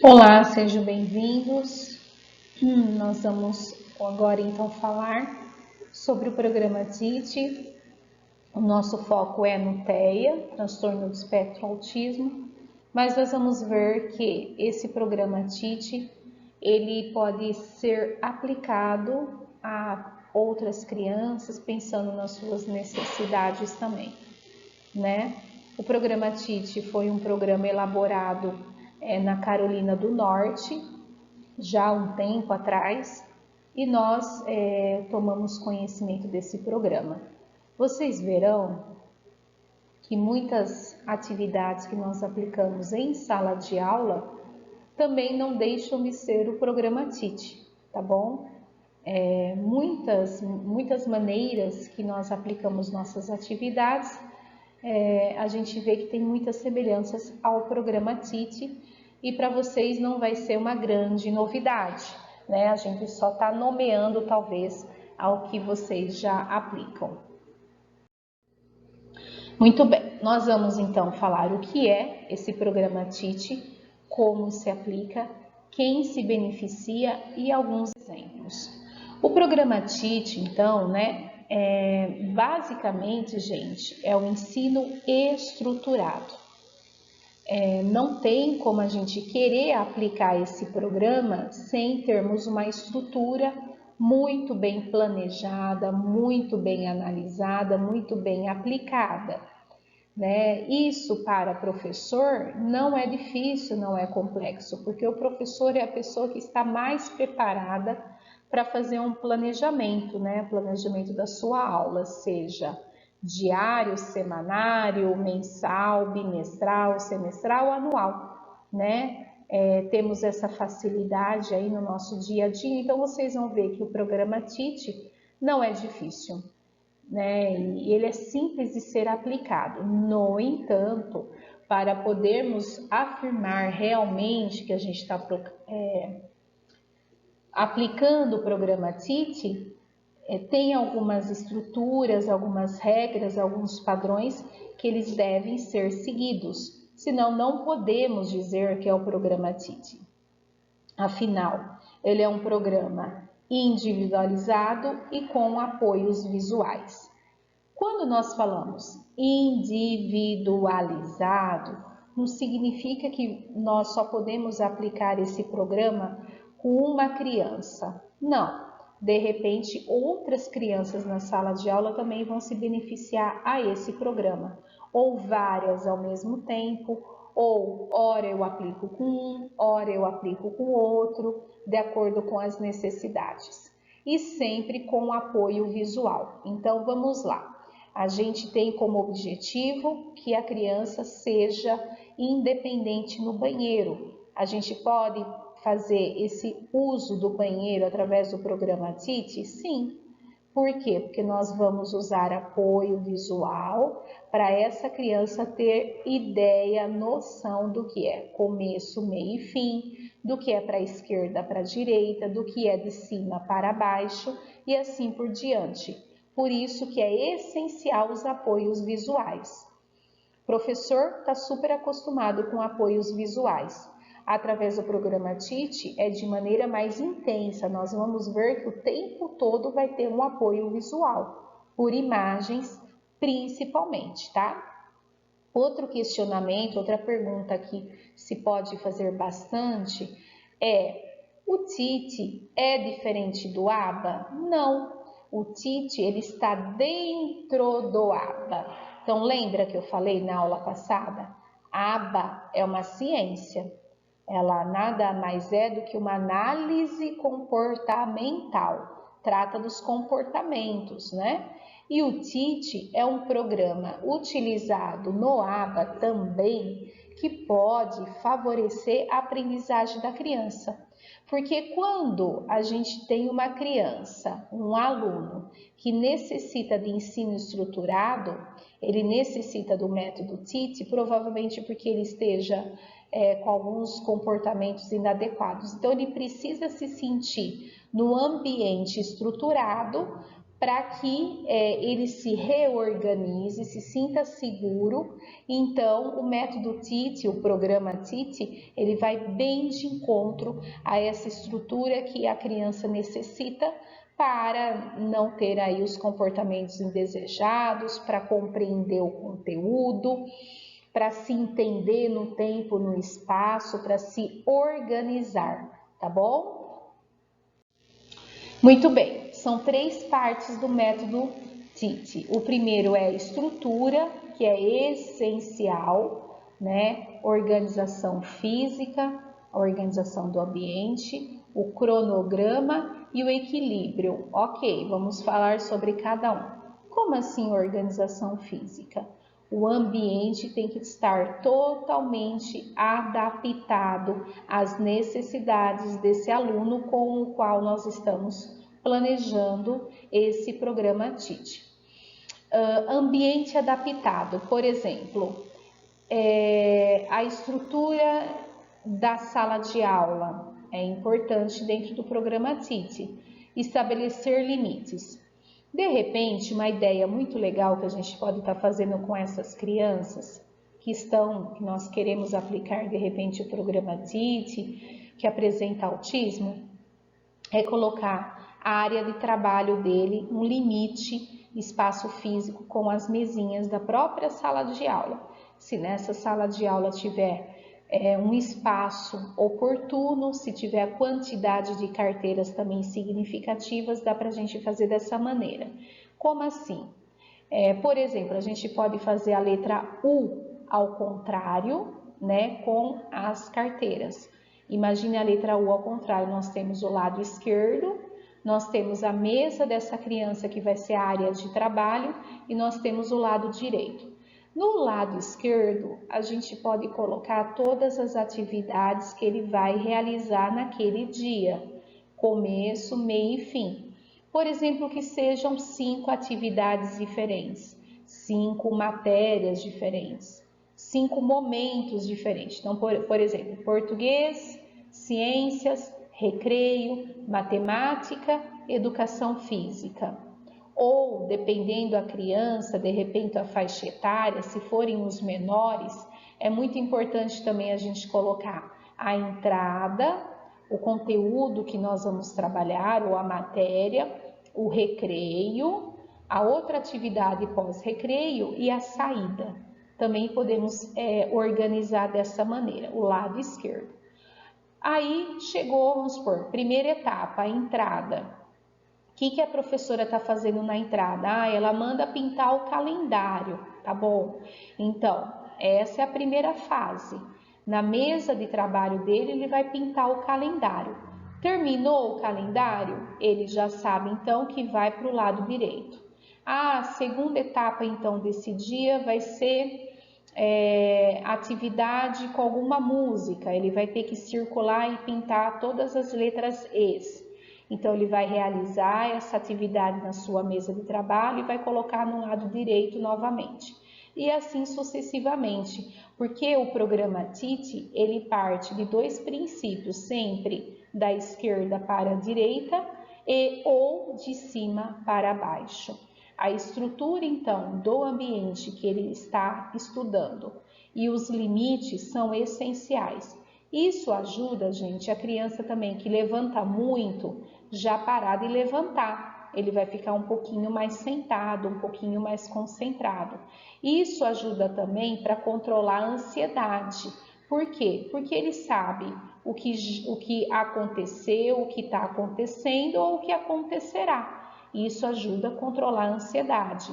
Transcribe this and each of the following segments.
Olá, sejam bem-vindos. Nós vamos agora então falar sobre o programa TIT. O nosso foco é no TEA, transtorno do espectro autismo, mas nós vamos ver que esse programa TIT, ele pode ser aplicado a outras crianças, pensando nas suas necessidades também, né? O programa TIT foi um programa elaborado na Carolina do Norte, já há um tempo atrás, e nós tomamos conhecimento desse programa. Vocês verão que muitas atividades que nós aplicamos em sala de aula também não deixam de ser o programa TIT, tá bom? Muitas maneiras que nós aplicamos nossas atividades, a gente vê que tem muitas semelhanças ao programa TIT, e para vocês não vai ser uma grande novidade, né? A gente só está nomeando talvez ao que vocês já aplicam. Muito bem, nós vamos então falar o que é esse programa TIT, como se aplica, quem se beneficia e alguns exemplos. O programa TIT, então, né, basicamente, gente, é o ensino estruturado. Não tem como a gente querer aplicar esse programa sem termos uma estrutura muito bem planejada, muito bem analisada, muito bem aplicada, né? Isso para professor não é difícil, não é complexo, porque o professor é a pessoa que está mais preparada para fazer um planejamento, né? Planejamento da sua aula, seja diário, semanário, mensal, bimestral, semestral, anual, né? Temos essa facilidade aí no nosso dia a dia, então vocês vão ver que o programa TIT não é difícil, né? E ele é simples de ser aplicado. No entanto, para podermos afirmar realmente que a gente está aplicando o programa TIT, tem algumas estruturas, algumas regras, alguns padrões que eles devem ser seguidos, senão não podemos dizer que é o programa TIT. Afinal, ele é um programa individualizado e com apoios visuais. Quando nós falamos individualizado, não significa que nós só podemos aplicar esse programa com uma criança. Não. De repente, outras crianças na sala de aula também vão se beneficiar a esse programa, ou várias ao mesmo tempo, ou ora eu aplico com um, ora eu aplico com outro, de acordo com as necessidades. E sempre com apoio visual. Então, vamos lá. A gente tem como objetivo que a criança seja independente no banheiro. A gente pode fazer esse uso do banheiro através do programa TIT? Sim. Por quê? Porque nós vamos usar apoio visual para essa criança ter ideia, noção do que é começo, meio e fim, do que é para a esquerda, para a direita, do que é de cima para baixo e assim por diante. Por isso que é essencial os apoios visuais. O professor está super acostumado com apoios visuais. Através do programa TIT é de maneira mais intensa. Nós vamos ver que o tempo todo vai ter um apoio visual, por imagens principalmente, tá? Outro questionamento, outra pergunta que se pode fazer bastante é: o TIT é diferente do ABA? Não. O TIT ele está dentro do ABA. Então lembra que eu falei na aula passada? A ABA é uma ciência. Ela nada mais é do que uma análise comportamental. Trata dos comportamentos, né? E o TIT é um programa utilizado no ABA também, que pode favorecer a aprendizagem da criança. Porque quando a gente tem uma criança, um aluno, que necessita de ensino estruturado, ele necessita do método TIT, provavelmente porque ele esteja com alguns comportamentos inadequados. Então, ele precisa se sentir no ambiente estruturado para que ele se reorganize, se sinta seguro. Então, o método TIT, o programa TIT, ele vai bem de encontro a essa estrutura que a criança necessita para não ter aí os comportamentos indesejados, para compreender o conteúdo, para se entender no tempo, no espaço, para se organizar, tá bom? Muito bem, são 3 partes do método TIT. O primeiro é a estrutura, que é essencial, né? Organização física, a organização do ambiente, o cronograma e o equilíbrio. Ok, vamos falar sobre cada um. Como assim organização física? O ambiente tem que estar totalmente adaptado às necessidades desse aluno com o qual nós estamos planejando esse programa TIT. Ambiente adaptado, por exemplo, a estrutura da sala de aula é importante dentro do programa TIT. Estabelecer limites. De repente, uma ideia muito legal que a gente pode estar fazendo com essas crianças que nós queremos aplicar de repente o programa TIT, que apresenta autismo, é colocar a área de trabalho dele, um limite, espaço físico com as mesinhas da própria sala de aula. Se nessa sala de aula tiver um espaço oportuno, se tiver quantidade de carteiras também significativas, dá para a gente fazer dessa maneira. Como assim? Por exemplo, a gente pode fazer a letra U ao contrário, né, com as carteiras. Imagine a letra U ao contrário, nós temos o lado esquerdo, nós temos a mesa dessa criança que vai ser a área de trabalho e nós temos o lado direito. No lado esquerdo, a gente pode colocar todas as atividades que ele vai realizar naquele dia, começo, meio e fim. Por exemplo, que sejam 5 atividades diferentes, 5 matérias diferentes, 5 momentos diferentes. Então, por exemplo, português, ciências, recreio, matemática, educação física. Ou, dependendo da criança, de repente a faixa etária, se forem os menores, é muito importante também a gente colocar a entrada, o conteúdo que nós vamos trabalhar, ou a matéria, o recreio, a outra atividade pós-recreio e a saída. Também podemos organizar dessa maneira, o lado esquerdo. Aí chegou, vamos supor, primeira etapa, a entrada. O que a professora está fazendo na entrada? Ela manda pintar o calendário, tá bom? Então, essa é a primeira fase. Na mesa de trabalho dele, ele vai pintar o calendário. Terminou o calendário? Ele já sabe, então, que vai para o lado direito. A segunda etapa, então, desse dia vai ser atividade com alguma música. Ele vai ter que circular e pintar todas as letras Es. Então, ele vai realizar essa atividade na sua mesa de trabalho e vai colocar no lado direito novamente. E assim sucessivamente, porque o programa TIT, ele parte de 2 princípios, sempre da esquerda para a direita ou de cima para baixo. A estrutura, então, do ambiente que ele está estudando e os limites são essenciais. Isso ajuda, gente, a criança também que levanta muito, já parar de levantar. Ele vai ficar um pouquinho mais sentado, um pouquinho mais concentrado. Isso ajuda também para controlar a ansiedade. Por quê? Porque ele sabe o que aconteceu, o que está acontecendo ou o que acontecerá. Isso ajuda a controlar a ansiedade.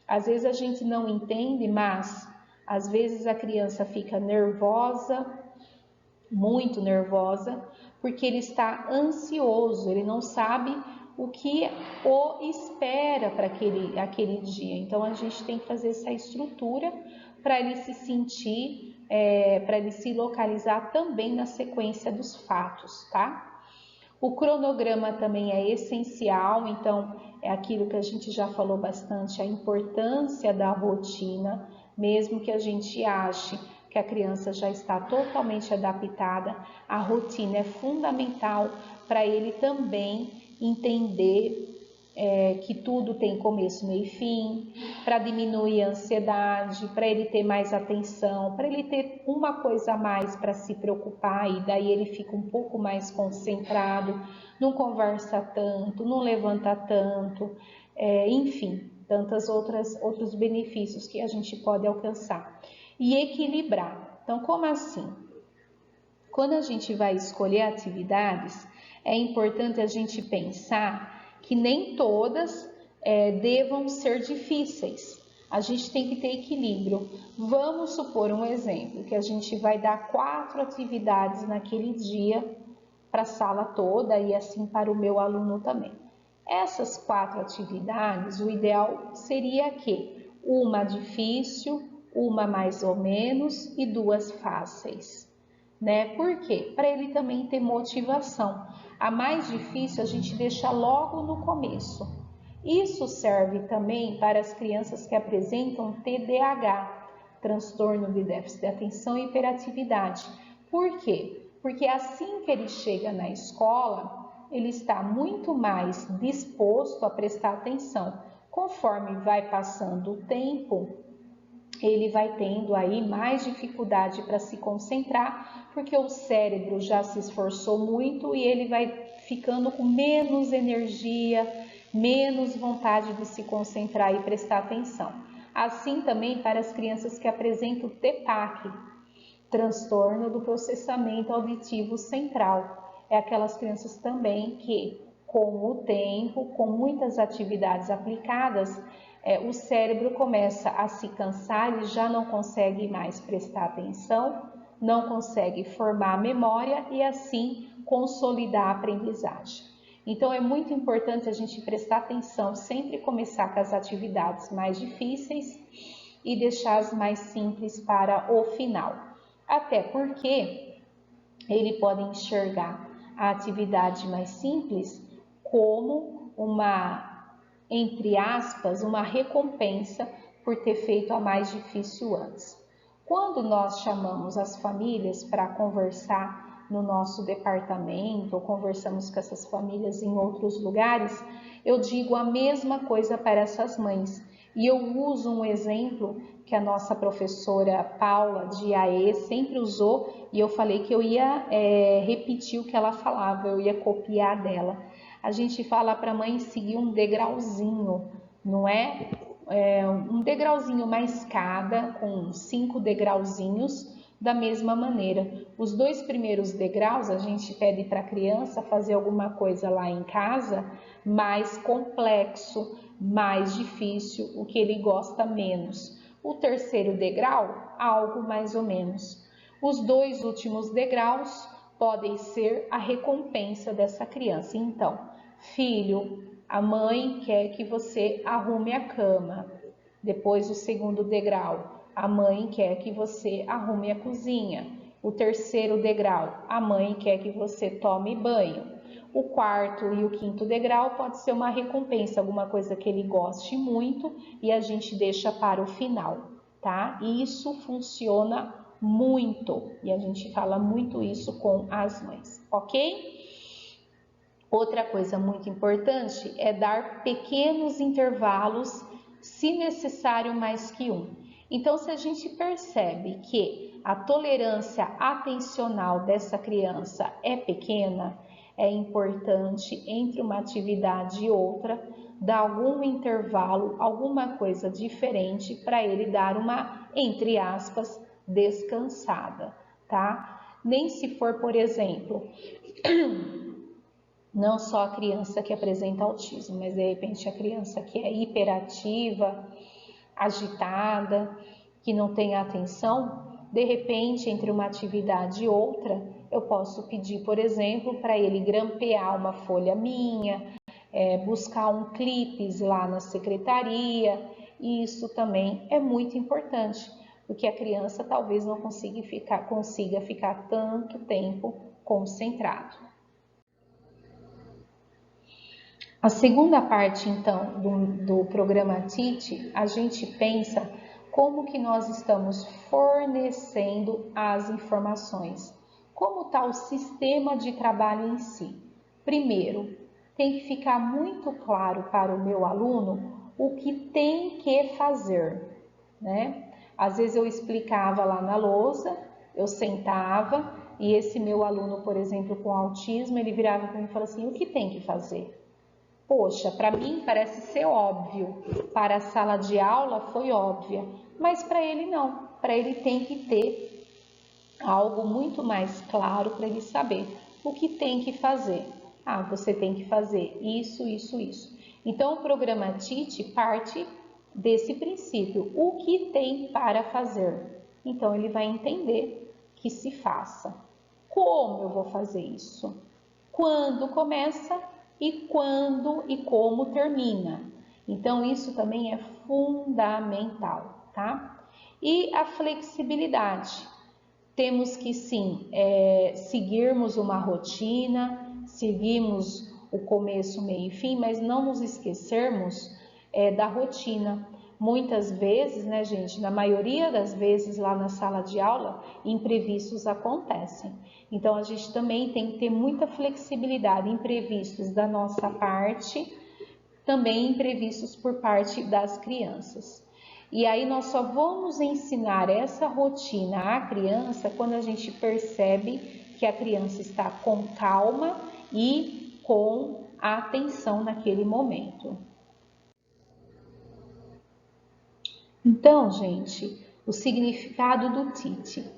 Às vezes a gente não entende, mas às vezes a criança fica nervosa, muito nervosa, porque ele está ansioso, ele não sabe o que o espera para aquele dia. Então, a gente tem que fazer essa estrutura para ele se sentir, para ele se localizar também na sequência dos fatos, tá? O cronograma também é essencial, então é aquilo que a gente já falou bastante, a importância da rotina, mesmo que a gente ache que a criança já está totalmente adaptada, a rotina é fundamental para ele também entender que tudo tem começo, meio e fim, para diminuir a ansiedade, para ele ter mais atenção, para ele ter uma coisa a mais para se preocupar e daí ele fica um pouco mais concentrado, não conversa tanto, não levanta tanto, enfim, tantos outros benefícios que a gente pode alcançar. E equilibrar. Então, como assim? Quando a gente vai escolher atividades, é importante a gente pensar que nem todas devam ser difíceis. A gente tem que ter equilíbrio. Vamos supor um exemplo, que a gente vai dar 4 atividades naquele dia para a sala toda e assim para o meu aluno também. Essas 4 atividades, o ideal seria que uma difícil, uma mais ou menos e 2 fáceis. Por quê? Para ele também ter motivação. A mais difícil a gente deixa logo no começo. Isso serve também para as crianças que apresentam TDAH, transtorno de déficit de atenção e hiperatividade. Por quê? Porque assim que ele chega na escola, ele está muito mais disposto a prestar atenção. Conforme vai passando o tempo, ele vai tendo aí mais dificuldade para se concentrar, porque o cérebro já se esforçou muito e ele vai ficando com menos energia, menos vontade de se concentrar e prestar atenção. Assim também para as crianças que apresentam TPAC, transtorno do processamento auditivo central. É aquelas crianças também que, com o tempo, com muitas atividades aplicadas, o cérebro começa a se cansar e já não consegue mais prestar atenção, não consegue formar a memória e assim consolidar a aprendizagem. Então é muito importante a gente prestar atenção, sempre começar com as atividades mais difíceis e deixar as mais simples para o final. Até porque ele pode enxergar a atividade mais simples como entre aspas, uma recompensa por ter feito a mais difícil antes. Quando nós chamamos as famílias para conversar no nosso departamento ou conversamos com essas famílias em outros lugares, eu digo a mesma coisa para essas mães. E eu uso um exemplo que a nossa professora Paula de AE sempre usou e eu falei que eu ia repetir o que ela falava, eu ia copiar dela. A gente fala para a mãe seguir um degrauzinho, não é? Um degrauzinho, uma escada com 5 degrauzinhos da mesma maneira. Os 2 primeiros degraus a gente pede para a criança fazer alguma coisa lá em casa mais complexo, mais difícil, o que ele gosta menos. O terceiro degrau, algo mais ou menos. Os 2 últimos degraus podem ser a recompensa dessa criança. Então, filho, a mãe quer que você arrume a cama. Depois, o segundo degrau, a mãe quer que você arrume a cozinha. O terceiro degrau, a mãe quer que você tome banho. O quarto e o quinto degrau pode ser uma recompensa, alguma coisa que ele goste muito e a gente deixa para o final, tá? E isso funciona muito e a gente fala muito isso com as mães, ok? Outra coisa muito importante é dar pequenos intervalos, se necessário mais que um. Então, se a gente percebe que a tolerância atencional dessa criança é pequena, é importante entre uma atividade e outra dar algum intervalo, alguma coisa diferente para ele dar uma, entre aspas, descansada, tá? Nem se for, por exemplo, não só a criança que apresenta autismo, mas de repente a criança que é hiperativa, agitada, que não tem atenção, de repente entre uma atividade e outra, eu posso pedir, por exemplo, para ele grampear uma folha minha, buscar um clipes lá na secretaria, e isso também é muito importante, porque a criança talvez não consiga ficar tanto tempo concentrado. A segunda parte, então, do programa TIT, a gente pensa como que nós estamos fornecendo as informações. Como está o sistema de trabalho em si? Primeiro, tem que ficar muito claro para o meu aluno o que tem que fazer, né? Às vezes eu explicava lá na lousa, eu sentava e esse meu aluno, por exemplo, com autismo, ele virava para mim e falava assim, o que tem que fazer? Poxa, para mim parece ser óbvio, para a sala de aula foi óbvia, mas para ele não, para ele tem que ter algo muito mais claro para ele saber o que tem que fazer. Ah, você tem que fazer isso, isso, isso. Então, o programa TIT parte desse princípio, o que tem para fazer. Então, ele vai entender que se faça. Como eu vou fazer isso? Quando começa e quando e como termina. Então, isso também é fundamental, tá? E a flexibilidade. Temos que sim, seguirmos uma rotina, seguirmos o começo, meio e fim, mas não nos esquecermos da rotina. Muitas vezes, né, gente, na maioria das vezes lá na sala de aula, imprevistos acontecem. Então, a gente também tem que ter muita flexibilidade, imprevistos da nossa parte, também imprevistos por parte das crianças. E aí nós só vamos ensinar essa rotina à criança quando a gente percebe que a criança está com calma e com atenção naquele momento. Então, gente, o significado do TIT: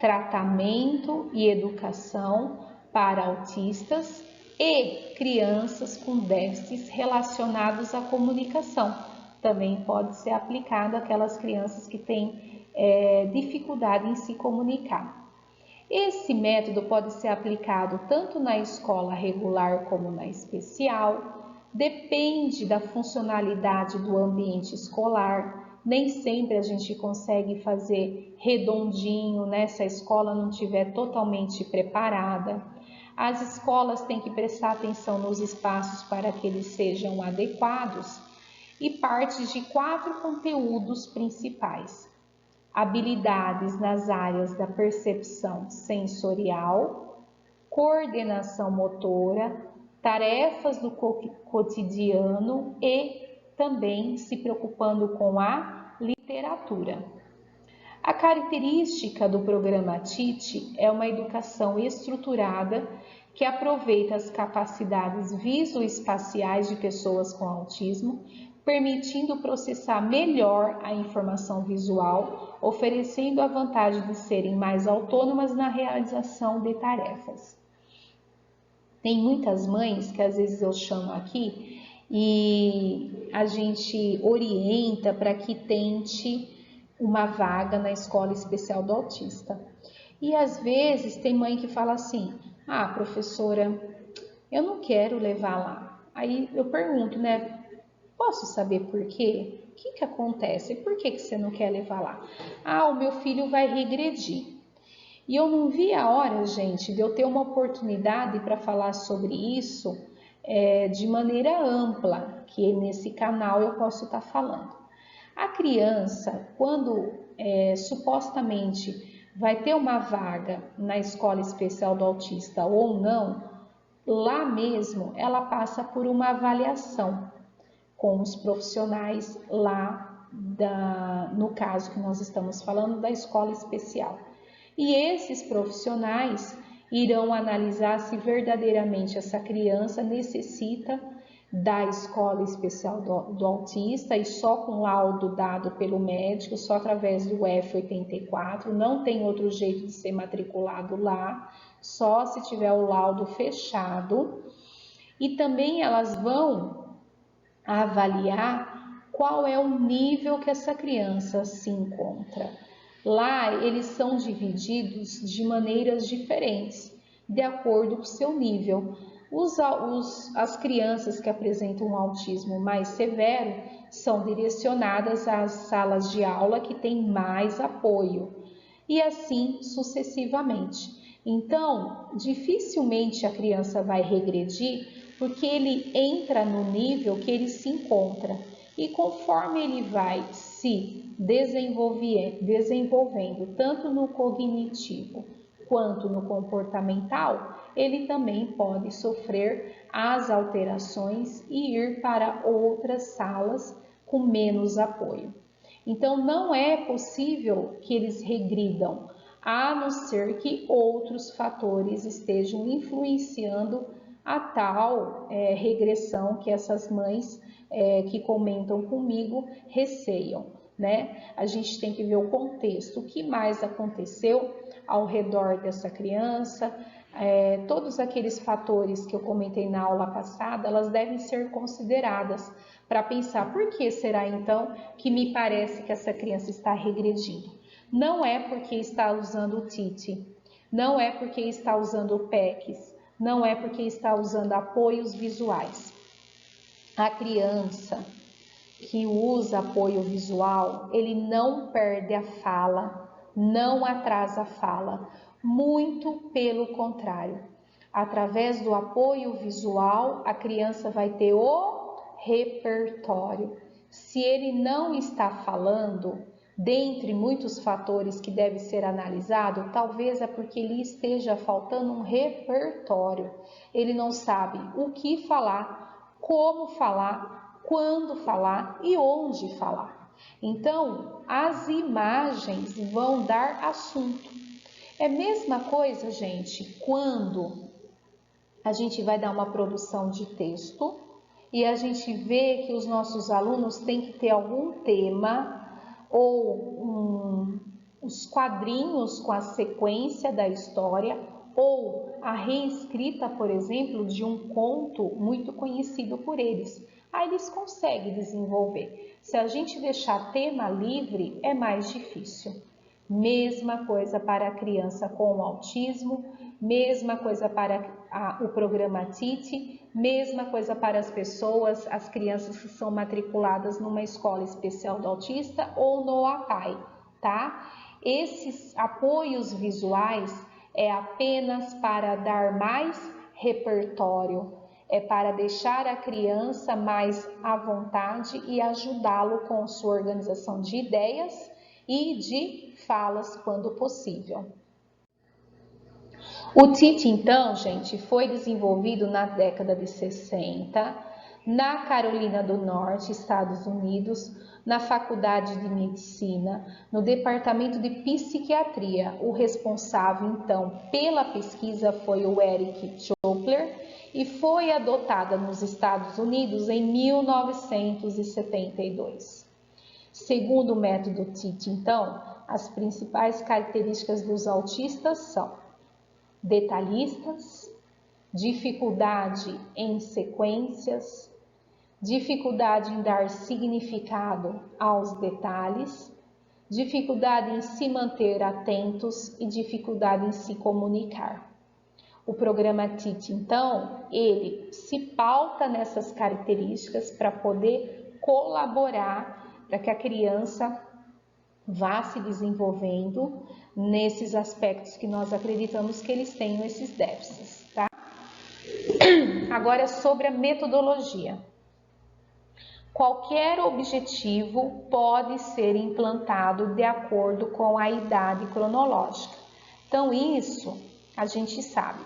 tratamento e educação para autistas e crianças com déficits relacionados à comunicação. Também pode ser aplicado àquelas crianças que têm dificuldade em se comunicar. Esse método pode ser aplicado tanto na escola regular como na especial, depende da funcionalidade do ambiente escolar. Nem sempre a gente consegue fazer redondinho, né, se a escola não estiver totalmente preparada. As escolas têm que prestar atenção nos espaços para que eles sejam adequados e parte de 4 conteúdos principais: habilidades nas áreas da percepção sensorial, coordenação motora, tarefas do cotidiano e também se preocupando com a literatura. A característica do programa TIT é uma educação estruturada que aproveita as capacidades visoespaciais de pessoas com autismo, permitindo processar melhor a informação visual, oferecendo a vantagem de serem mais autônomas na realização de tarefas. Tem muitas mães que às vezes eu chamo aqui e a gente orienta para que tente uma vaga na escola especial do autista. E às vezes tem mãe que fala assim: ah, professora, eu não quero levar lá. Aí eu pergunto, né? Posso saber por quê? O que acontece? Por que você não quer levar lá? Ah, o meu filho vai regredir. E eu não vi a hora, gente, de eu ter uma oportunidade para falar sobre isso de maneira ampla, que nesse canal eu posso estar falando. A criança, quando supostamente vai ter uma vaga na escola especial do autista ou não, lá mesmo ela passa por uma avaliação com os profissionais lá, no caso que nós estamos falando, da escola especial. E esses profissionais irão analisar se verdadeiramente essa criança necessita da escola especial do autista e só com laudo dado pelo médico, só através do F84, não tem outro jeito de ser matriculado lá, só se tiver o laudo fechado. E também elas vão avaliar qual é o nível que essa criança se encontra. Lá eles são divididos de maneiras diferentes, de acordo com o seu nível. As crianças que apresentam um autismo mais severo são direcionadas às salas de aula que têm mais apoio, e assim sucessivamente. Então, dificilmente a criança vai regredir, porque ele entra no nível que ele se encontra. E conforme ele vai se desenvolvendo, tanto no cognitivo quanto no comportamental, ele também pode sofrer as alterações e ir para outras salas com menos apoio. Então, não é possível que eles regridam, a não ser que outros fatores estejam influenciando a tal regressão que essas mães que comentam comigo receiam, né? A gente tem que ver o contexto, o que mais aconteceu ao redor dessa criança, todos aqueles fatores que eu comentei na aula passada, elas devem ser consideradas para pensar por que será então que me parece que essa criança está regredindo. Não é porque está usando o TIT, não é porque está usando o PECs, não é porque está usando apoios visuais. A criança que usa apoio visual, ele não perde a fala, não atrasa a fala, muito pelo contrário. Através do apoio visual, a criança vai ter o repertório. Se ele não está falando, dentre muitos fatores que deve ser analisado, talvez é porque lhe esteja faltando um repertório. Ele não sabe o que falar, como falar, quando falar e onde falar. Então, as imagens vão dar assunto. É a mesma coisa, gente, quando a gente vai dar uma produção de texto e a gente vê que os nossos alunos têm que ter algum tema ou os quadrinhos com a sequência da história ou a reescrita, por exemplo, de um conto muito conhecido por eles. Aí eles conseguem desenvolver. Se a gente deixar tema livre, é mais difícil. Mesma coisa para a criança com autismo, mesma coisa para o programa TIT, mesma coisa para as pessoas, as crianças que são matriculadas numa escola especial do autista ou no APAE, tá? Esses apoios visuais é apenas para dar mais repertório, é para deixar a criança mais à vontade e ajudá-lo com sua organização de ideias e de falas quando possível. O TIT, então, gente, foi desenvolvido na década de 60, na Carolina do Norte, Estados Unidos, na Faculdade de Medicina, no Departamento de Psiquiatria. O responsável, então, pela pesquisa foi o Eric Chopler e foi adotada nos Estados Unidos em 1972. Segundo o método TIT, então, as principais características dos autistas são detalhistas, dificuldade em sequências, dificuldade em dar significado aos detalhes, dificuldade em se manter atentos e dificuldade em se comunicar. O programa TIT, então, ele se pauta nessas características para poder colaborar para que a criança vá se desenvolvendo nesses aspectos que nós acreditamos que eles tenham esses déficits, tá? Agora, sobre a metodologia. Qualquer objetivo pode ser implantado de acordo com a idade cronológica. Então, isso a gente sabe.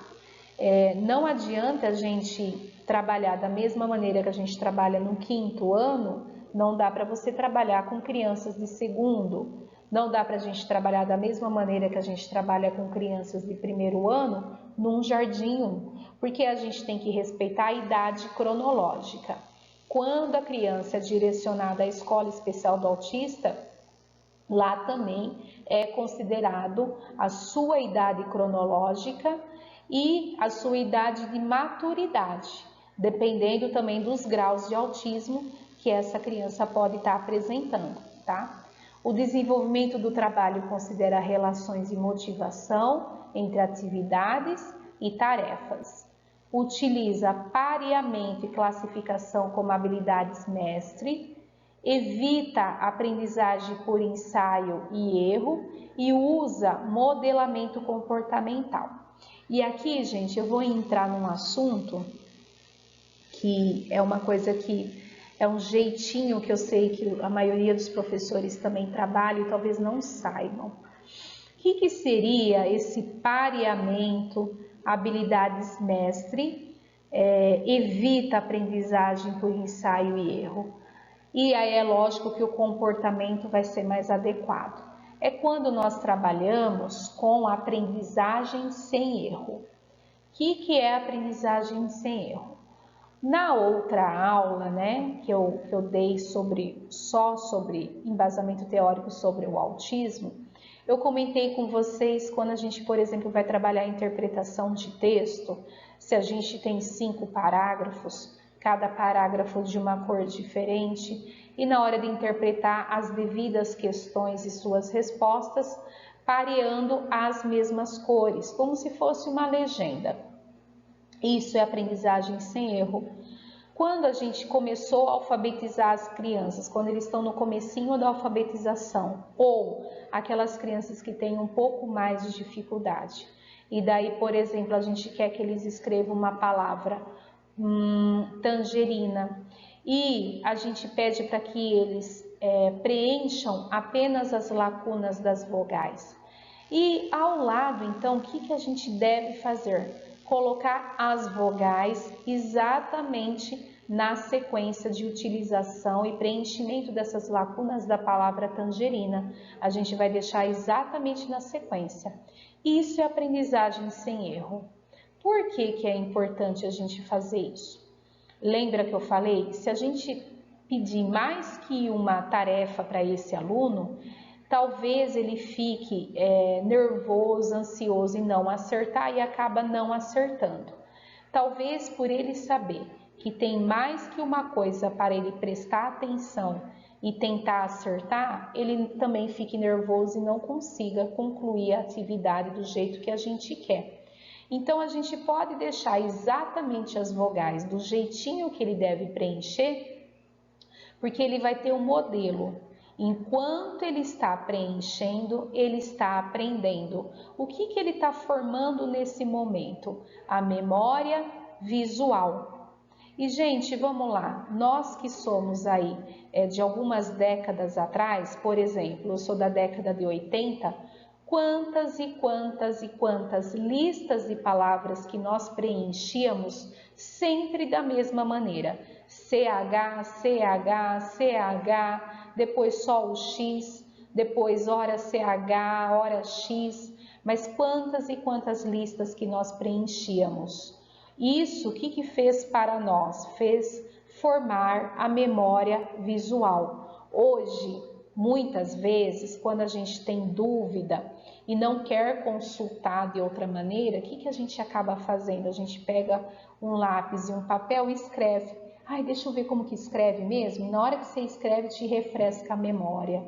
Não adianta a gente trabalhar da mesma maneira que a gente trabalha no 5º ano, não dá para você trabalhar com crianças de 2º, não dá para a gente trabalhar da mesma maneira que a gente trabalha com crianças de 1º ano num jardim 1, porque a gente tem que respeitar a idade cronológica. Quando a criança é direcionada à escola especial do autista, lá também é considerado a sua idade cronológica e a sua idade de maturidade, dependendo também dos graus de autismo que essa criança pode estar apresentando, tá? O desenvolvimento do trabalho considera relações de motivação entre atividades e tarefas. Utiliza pareamento e classificação como habilidades mestre, evita aprendizagem por ensaio e erro e usa modelamento comportamental. E aqui, gente, eu vou entrar num assunto que é uma coisa que é um jeitinho que eu sei que a maioria dos professores também trabalham e talvez não saibam. O que seria esse pareamento habilidades mestre, evita a aprendizagem por ensaio e erro. E aí é lógico que o comportamento vai ser mais adequado. É quando nós trabalhamos com a aprendizagem sem erro. O que é aprendizagem sem erro? Na outra aula, né, que eu dei só sobre embasamento teórico sobre o autismo, eu comentei com vocês quando a gente, por exemplo, vai trabalhar a interpretação de texto, se a gente tem 5 parágrafos, cada parágrafo de uma cor diferente, e na hora de interpretar as devidas questões e suas respostas, pareando as mesmas cores, como se fosse uma legenda. Isso é aprendizagem sem erro. Quando a gente começou a alfabetizar as crianças, quando eles estão no comecinho da alfabetização, ou aquelas crianças que têm um pouco mais de dificuldade, e daí, por exemplo, a gente quer que eles escrevam uma palavra tangerina, e a gente pede para que eles preencham apenas as lacunas das vogais. E ao lado, então, o que a gente deve fazer? Colocar as vogais exatamente na sequência de utilização e preenchimento dessas lacunas da palavra tangerina. A gente vai deixar exatamente na sequência. Isso é aprendizagem sem erro. Por que é importante a gente fazer isso? Lembra que eu falei? Se a gente pedir mais que uma tarefa para esse aluno, talvez ele fique nervoso, ansioso e não acertar e acaba não acertando. Talvez por ele saber que tem mais que uma coisa para ele prestar atenção e tentar acertar, ele também fique nervoso e não consiga concluir a atividade do jeito que a gente quer. Então, a gente pode deixar exatamente as vogais do jeitinho que ele deve preencher, porque ele vai ter um modelo. Enquanto ele está preenchendo, ele está aprendendo. O que ele está formando nesse momento? A memória visual. E, gente, vamos lá. Nós que somos aí de algumas décadas atrás, por exemplo, eu sou da década de 80, quantas e quantas e quantas listas de palavras que nós preenchíamos sempre da mesma maneira. CH, CH, CH, depois só o X, depois hora CH, hora X, mas quantas e quantas listas que nós preenchíamos. Isso, o que fez para nós? Fez formar a memória visual. Hoje, muitas vezes, quando a gente tem dúvida e não quer consultar de outra maneira, o que a gente acaba fazendo? A gente pega um lápis e um papel e escreve. Ai, deixa eu ver como que escreve mesmo. E na hora que você escreve, te refresca a memória.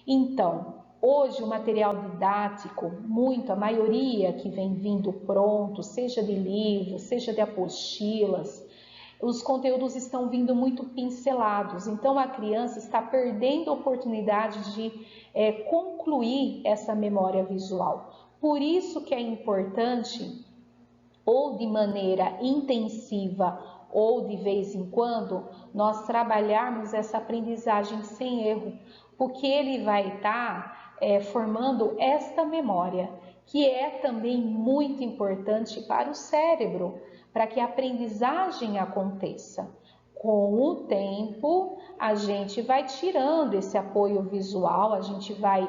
Então, hoje o material didático, a maioria que vem vindo pronto, seja de livros, seja de apostilas, os conteúdos estão vindo muito pincelados. Então, a criança está perdendo a oportunidade de concluir essa memória visual. Por isso que é importante, ou de maneira intensiva, ou de vez em quando, nós trabalharmos essa aprendizagem sem erro, porque ele vai estar formando esta memória, que é também muito importante para o cérebro, para que a aprendizagem aconteça. Com o tempo, a gente vai tirando esse apoio visual, a gente vai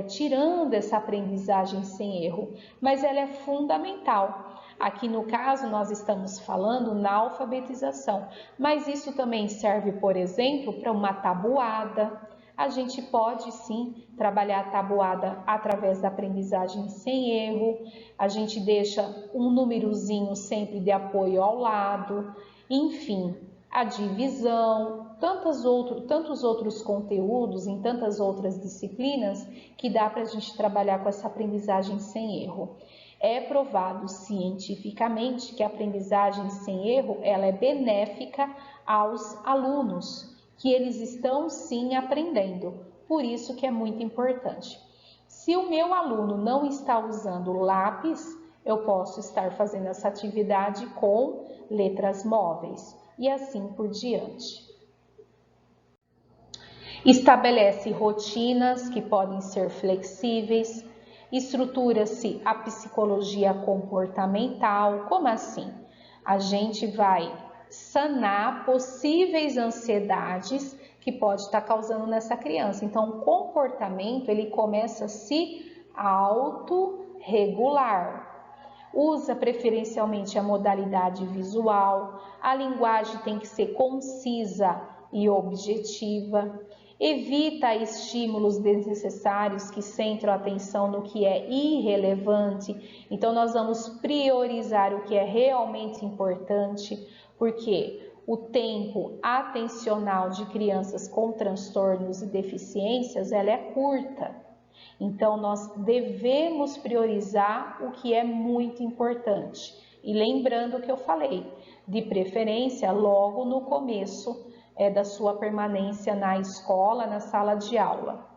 tirando essa aprendizagem sem erro, mas ela é fundamental. Aqui no caso, nós estamos falando na alfabetização, mas isso também serve, por exemplo, para uma tabuada. A gente pode sim trabalhar a tabuada através da aprendizagem sem erro, a gente deixa um númerozinho sempre de apoio ao lado, enfim, a divisão, tantos outros conteúdos em tantas outras disciplinas que dá para a gente trabalhar com essa aprendizagem sem erro. É provado cientificamente que a aprendizagem sem erro ela é benéfica aos alunos, que eles estão sim aprendendo, por isso que é muito importante. Se o meu aluno não está usando lápis, eu posso estar fazendo essa atividade com letras móveis e assim por diante. Estabelece rotinas que podem ser flexíveis, Estrutura-se a psicologia comportamental. Como assim? A gente vai sanar possíveis ansiedades que pode estar causando nessa criança. Então, o comportamento ele começa a se autorregular. Usa preferencialmente a modalidade visual, a linguagem tem que ser concisa e objetiva, evita estímulos desnecessários que centram a atenção no que é irrelevante. Então, nós vamos priorizar o que é realmente importante, porque o tempo atencional de crianças com transtornos e deficiências ela é curta. Então, nós devemos priorizar o que é muito importante. E lembrando o que eu falei, de preferência logo no começo da sua permanência na escola, na sala de aula.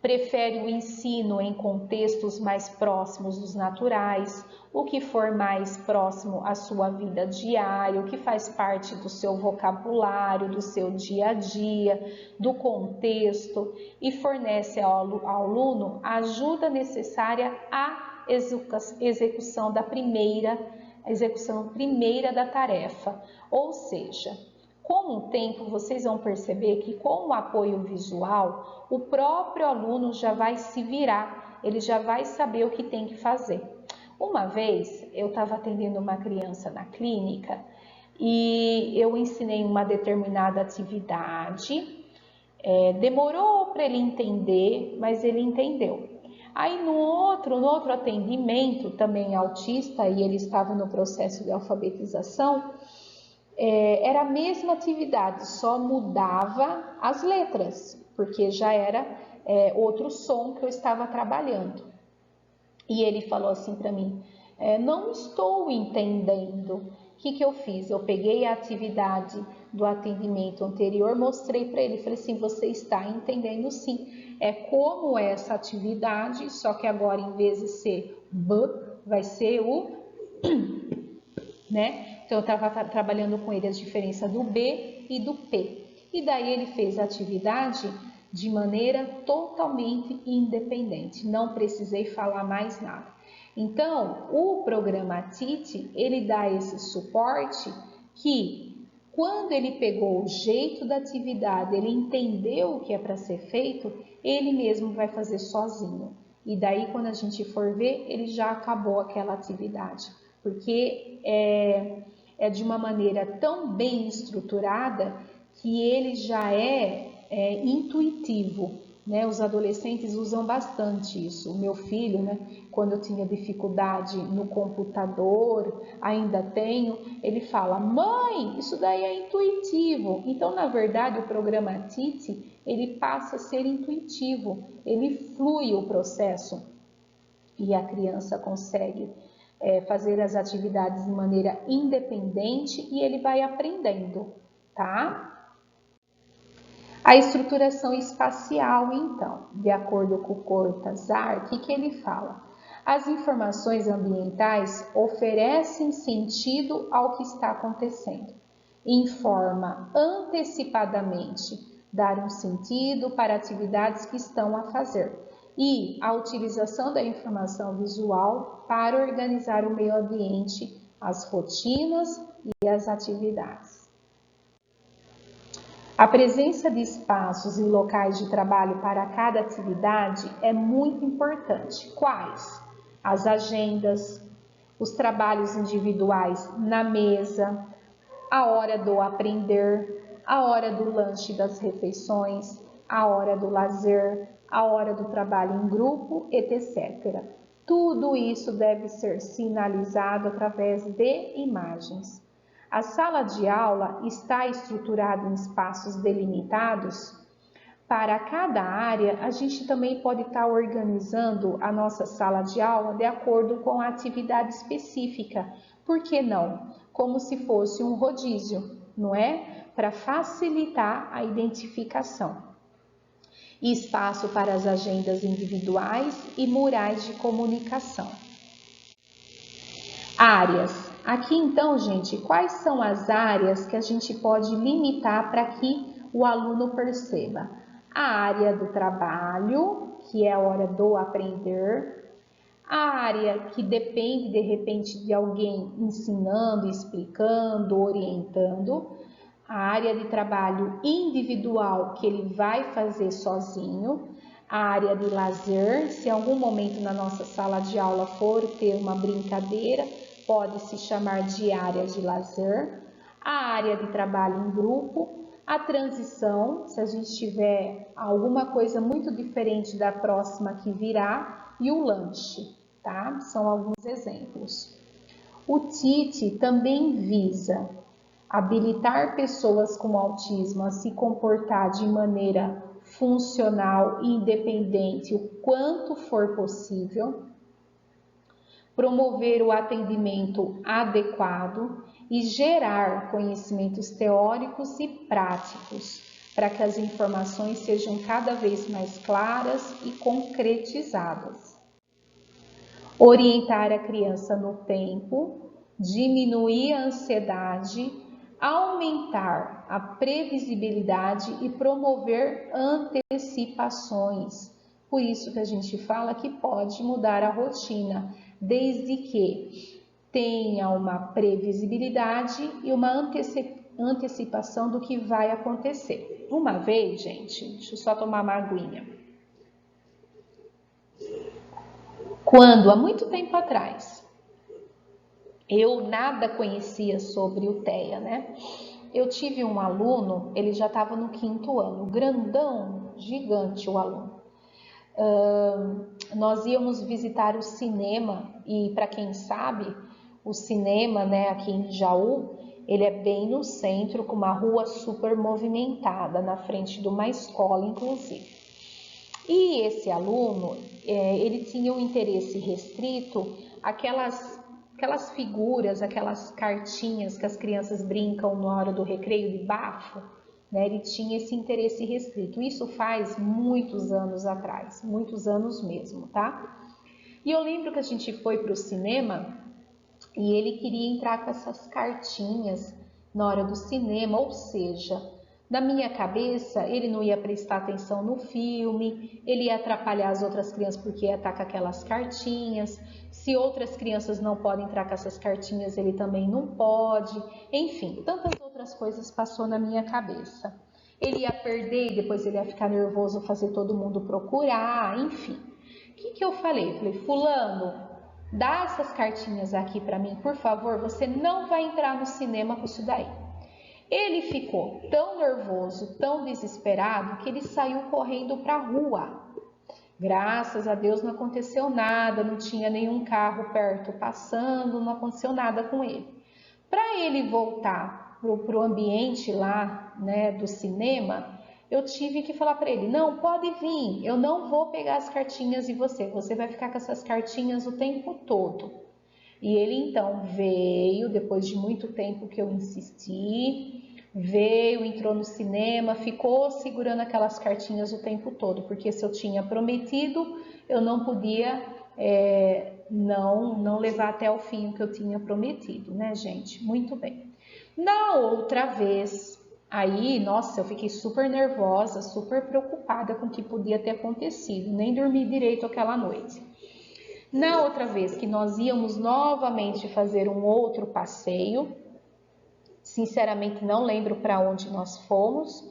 Prefere o ensino em contextos mais próximos dos naturais, o que for mais próximo à sua vida diária, o que faz parte do seu vocabulário, do seu dia a dia, do contexto, e fornece ao aluno a ajuda necessária à execução primeira da tarefa. Ou seja, com o tempo, vocês vão perceber que com o apoio visual, o próprio aluno já vai se virar, ele já vai saber o que tem que fazer. Uma vez, eu estava atendendo uma criança na clínica e eu ensinei uma determinada atividade, demorou para ele entender, mas ele entendeu. Aí no outro atendimento, também autista, e ele estava no processo de alfabetização, era a mesma atividade, só mudava as letras, porque já era outro som que eu estava trabalhando. E ele falou assim para mim, não estou entendendo. O que eu fiz? Eu peguei a atividade do atendimento anterior, mostrei para ele, falei assim, você está entendendo sim. É como essa atividade, só que agora em vez de ser B, vai ser o né? Então eu estava trabalhando com ele a diferença do B e do P. E daí ele fez a atividade de maneira totalmente independente. Não precisei falar mais nada. Então, o programa TIT, ele dá esse suporte que quando ele pegou o jeito da atividade, ele entendeu o que é para ser feito, ele mesmo vai fazer sozinho. E daí quando a gente for ver, ele já acabou aquela atividade. Porque é de uma maneira tão bem estruturada que ele já é intuitivo, né? Os adolescentes usam bastante isso. O meu filho, né, quando eu tinha dificuldade no computador, ainda tenho, ele fala, mãe, isso daí é intuitivo. Então, na verdade, o programa TIT, ele passa a ser intuitivo, ele flui o processo e a criança consegue fazer as atividades de maneira independente e ele vai aprendendo, tá? A estruturação espacial, então, de acordo com o Cortázar, o que ele fala? As informações ambientais oferecem sentido ao que está acontecendo, informa antecipadamente, dar um sentido para atividades que estão a fazer, e a utilização da informação visual para organizar o meio ambiente, as rotinas e as atividades. A presença de espaços e locais de trabalho para cada atividade é muito importante. Quais? As agendas, os trabalhos individuais na mesa, a hora do aprender, a hora do lanche das refeições, a hora do lazer, a hora do trabalho em grupo, etc. Tudo isso deve ser sinalizado através de imagens. A sala de aula está estruturada em espaços delimitados. Para cada área, a gente também pode estar organizando a nossa sala de aula de acordo com a atividade específica. Por que não? Como se fosse um rodízio, não é? Para facilitar a identificação. E espaço para as agendas individuais e murais de comunicação. Áreas. Aqui então, gente, quais são as áreas que a gente pode limitar para que o aluno perceba? a área do trabalho, que é a hora do aprender, a área que depende de repente de alguém ensinando, explicando, orientando, a área de trabalho individual que ele vai fazer sozinho, a área de lazer, se em algum momento na nossa sala de aula for ter uma brincadeira, pode se chamar de área de lazer, a área de trabalho em grupo, a transição, se a gente tiver alguma coisa muito diferente da próxima que virá, e o lanche, tá? São alguns exemplos. O TIT também visa habilitar pessoas com autismo a se comportar de maneira funcional e independente o quanto for possível, promover o atendimento adequado e gerar conhecimentos teóricos e práticos para que as informações sejam cada vez mais claras e concretizadas. Orientar a criança no tempo, diminuir a ansiedade, aumentar a previsibilidade e promover antecipações. Por isso que a gente fala que pode mudar a rotina, desde que tenha uma previsibilidade e uma antecipação do que vai acontecer. Uma vez, gente, deixa eu só tomar uma aguinha. Quando, há muito tempo atrás, eu nada conhecia sobre o TEA, né? Eu tive um aluno, ele já estava no 5º ano, grandão, gigante o aluno. Nós íamos visitar o cinema e, para quem sabe, o cinema, né, aqui em Jaú, ele é bem no centro, com uma rua super movimentada, na frente de uma escola, inclusive. E esse aluno, ele tinha um interesse restrito aquelas figuras, aquelas cartinhas que as crianças brincam na hora do recreio de bafo, né? Ele tinha esse interesse restrito. Isso faz muitos anos atrás, muitos anos mesmo, tá? E eu lembro que a gente foi para o cinema e ele queria entrar com essas cartinhas na hora do cinema, ou seja, na minha cabeça, ele não ia prestar atenção no filme, ele ia atrapalhar as outras crianças porque ia estar com aquelas cartinhas. Se outras crianças não podem entrar com essas cartinhas, ele também não pode. Enfim, tantas outras coisas passou na minha cabeça. Ele ia perder e depois ele ia ficar nervoso, fazer todo mundo procurar, enfim. O que eu falei? Eu falei, fulano, dá essas cartinhas aqui para mim, por favor, você não vai entrar no cinema com isso daí. Ele ficou tão nervoso, tão desesperado, que ele saiu correndo para a rua. Graças a Deus não aconteceu nada, não tinha nenhum carro perto passando, não aconteceu nada com ele. Para ele voltar para o ambiente lá, né, do cinema, eu tive que falar para ele, não, pode vir, eu não vou pegar as cartinhas de você vai ficar com essas cartinhas o tempo todo. E ele então veio, depois de muito tempo que eu insisti, veio, entrou no cinema, ficou segurando aquelas cartinhas o tempo todo, porque se eu tinha prometido, eu não podia não levar até o fim o que eu tinha prometido, né, gente? Muito bem. Na outra vez, aí, nossa, eu fiquei super nervosa, super preocupada com o que podia ter acontecido, nem dormi direito aquela noite. Na outra vez que nós íamos novamente fazer um outro passeio, sinceramente não lembro para onde nós fomos.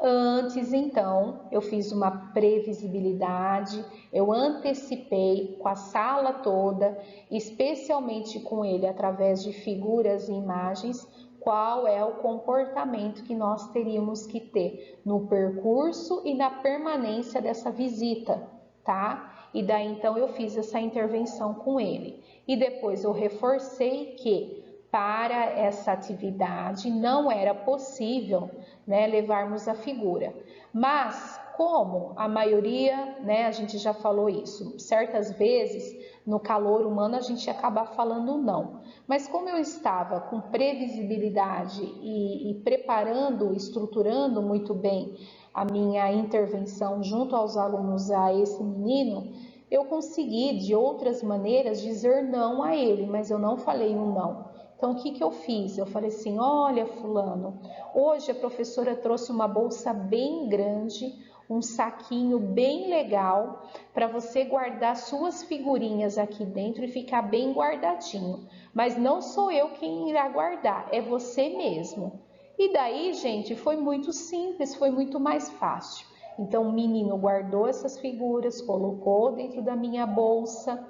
Antes, então, eu fiz uma previsibilidade, eu antecipei com a sala toda, especialmente com ele através de figuras e imagens, qual é o comportamento que nós teríamos que ter no percurso e na permanência dessa visita, tá? E daí então eu fiz essa intervenção com ele. E depois eu reforcei que para essa atividade não era possível, né, levarmos a figura. Mas como a maioria, né, a gente já falou isso, certas vezes no calor humano a gente acaba falando não. Mas como eu estava com previsibilidade e preparando, estruturando muito bem a minha intervenção junto aos alunos a esse menino, eu consegui de outras maneiras dizer não a ele, mas eu não falei um não. Então o que eu fiz? Eu falei assim, olha fulano, hoje a professora trouxe uma bolsa bem grande, um saquinho bem legal para você guardar suas figurinhas aqui dentro e ficar bem guardadinho. Mas não sou eu quem irá guardar, é você mesmo. E daí, gente, foi muito simples, foi muito mais fácil. Então o menino guardou essas figuras, colocou dentro da minha bolsa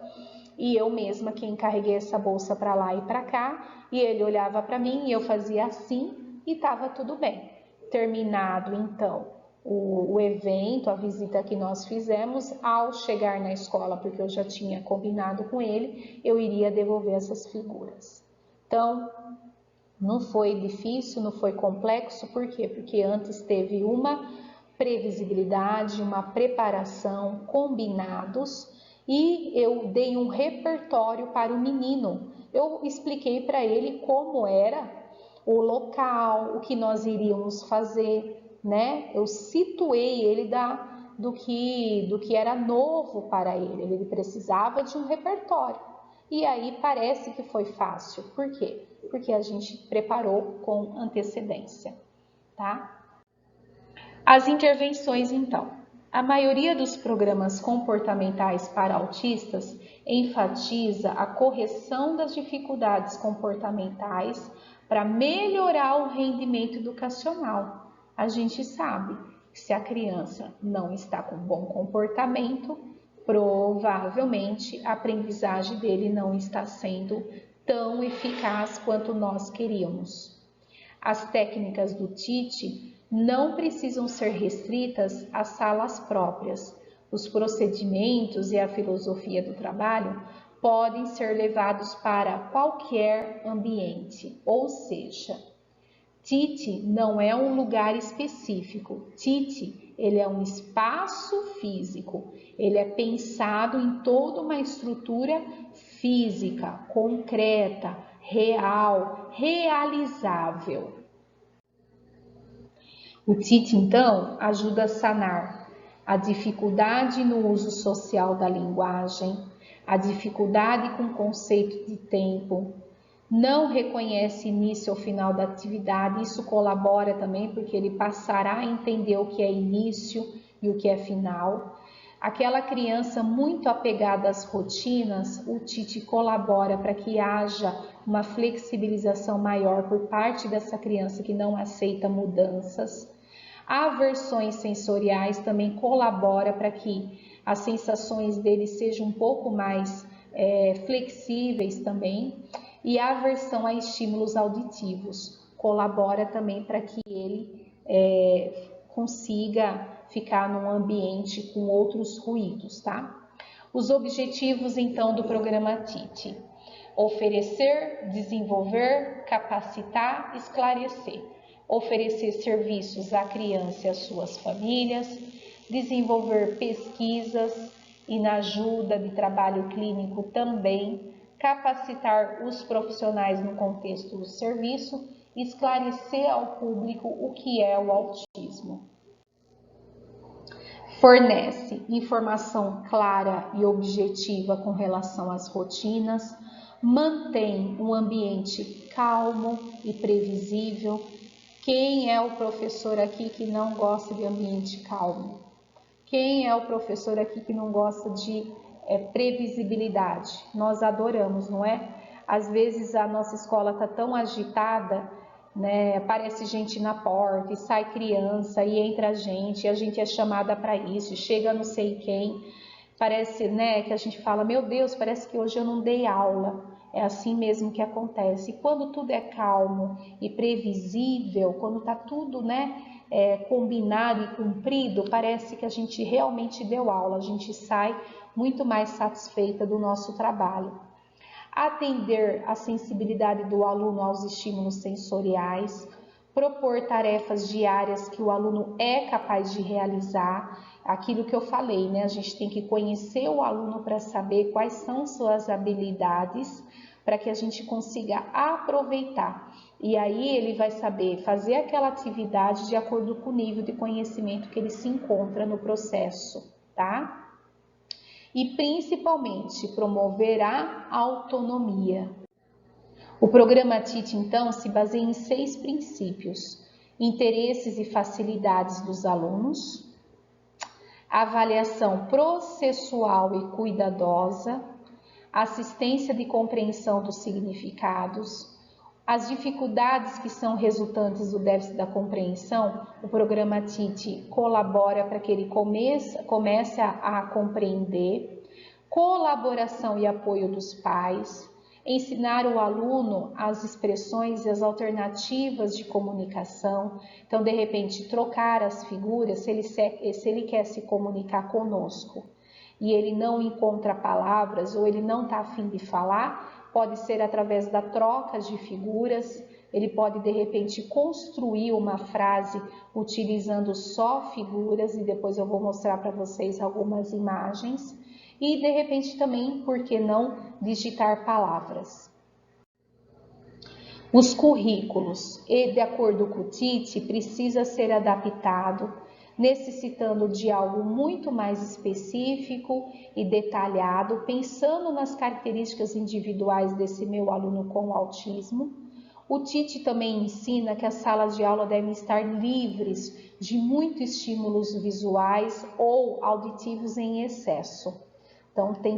e eu mesma quem carreguei essa bolsa para lá e para cá, e ele olhava para mim e eu fazia assim e estava tudo bem. Terminado então o evento, a visita que nós fizemos, ao chegar na escola, porque eu já tinha combinado com ele, eu iria devolver essas figuras. Então, não foi difícil, não foi complexo, por quê? Porque antes teve uma previsibilidade, uma preparação, combinados, e eu dei um repertório para o menino. Eu expliquei para ele como era o local, o que nós iríamos fazer, né? Eu situei ele do que era novo para ele. Ele precisava de um repertório. E aí parece que foi fácil. Por quê? Porque a gente preparou com antecedência, tá? As intervenções, então. A maioria dos programas comportamentais para autistas enfatiza a correção das dificuldades comportamentais para melhorar o rendimento educacional. A gente sabe que se a criança não está com bom comportamento, provavelmente a aprendizagem dele não está sendo tão eficaz quanto nós queríamos. As técnicas do TIT não precisam ser restritas às salas próprias. Os procedimentos e a filosofia do trabalho podem ser levados para qualquer ambiente, ou seja, TIT não é um lugar específico. TIT, ele é um espaço físico. Ele é pensado em toda uma estrutura física, concreta, real, realizável. O TIT, então, ajuda a sanar a dificuldade no uso social da linguagem, a dificuldade com o conceito de tempo, não reconhece início ou final da atividade. Isso colabora também porque ele passará a entender o que é início e o que é final. Aquela criança muito apegada às rotinas, o TIT colabora para que haja uma flexibilização maior por parte dessa criança que não aceita mudanças. Aversões sensoriais também colabora para que as sensações dele sejam um pouco mais flexíveis também. E a aversão a estímulos auditivos colabora também para que ele consiga ficar num ambiente com outros ruídos, tá? Os objetivos, então, do programa TIT: oferecer, desenvolver, capacitar, esclarecer. Oferecer serviços à criança e às suas famílias, desenvolver pesquisas e na ajuda de trabalho clínico também, capacitar os profissionais no contexto do serviço, esclarecer ao público o que é o autismo. Fornece informação clara e objetiva com relação às rotinas, mantém um ambiente calmo e previsível. Quem é o professor aqui que não gosta de ambiente calmo? Quem é o professor aqui que não gosta de previsibilidade? Nós adoramos, não é? Às vezes a nossa escola está tão agitada, né? Aparece gente na porta e sai criança e entra gente, e a gente é chamada para isso, chega não sei quem. Parece, né, que a gente fala, meu Deus, parece que hoje eu não dei aula. É assim mesmo que acontece. E quando tudo é calmo e previsível, quando está tudo, né, combinado e cumprido, parece que a gente realmente deu aula. A gente sai muito mais satisfeita do nosso trabalho. Atender a sensibilidade do aluno aos estímulos sensoriais, propor tarefas diárias que o aluno é capaz de realizar. Aquilo que eu falei, né? A gente tem que conhecer o aluno para saber quais são suas habilidades, para que a gente consiga aproveitar. E aí ele vai saber fazer aquela atividade de acordo com o nível de conhecimento que ele se encontra no processo, tá? E principalmente promover a autonomia. O programa TIT, então, se baseia em 6 princípios: interesses e facilidades dos alunos, avaliação processual e cuidadosa, assistência de compreensão dos significados, as dificuldades que são resultantes do déficit da compreensão, o programa TIT colabora para que ele comece a compreender, colaboração e apoio dos pais, ensinar o aluno as expressões e as alternativas de comunicação. Então, de repente, trocar as figuras, se ele quer se comunicar conosco e ele não encontra palavras ou ele não está a fim de falar, pode ser através da troca de figuras. Ele pode, de repente, construir uma frase utilizando só figuras, e depois eu vou mostrar para vocês algumas imagens. E, de repente, também, por que não, digitar palavras. Os currículos, de acordo com o TIT, precisa ser adaptado, necessitando de algo muito mais específico e detalhado, pensando nas características individuais desse meu aluno com autismo. O TIT também ensina que as salas de aula devem estar livres de muitos estímulos visuais ou auditivos em excesso. Então, tem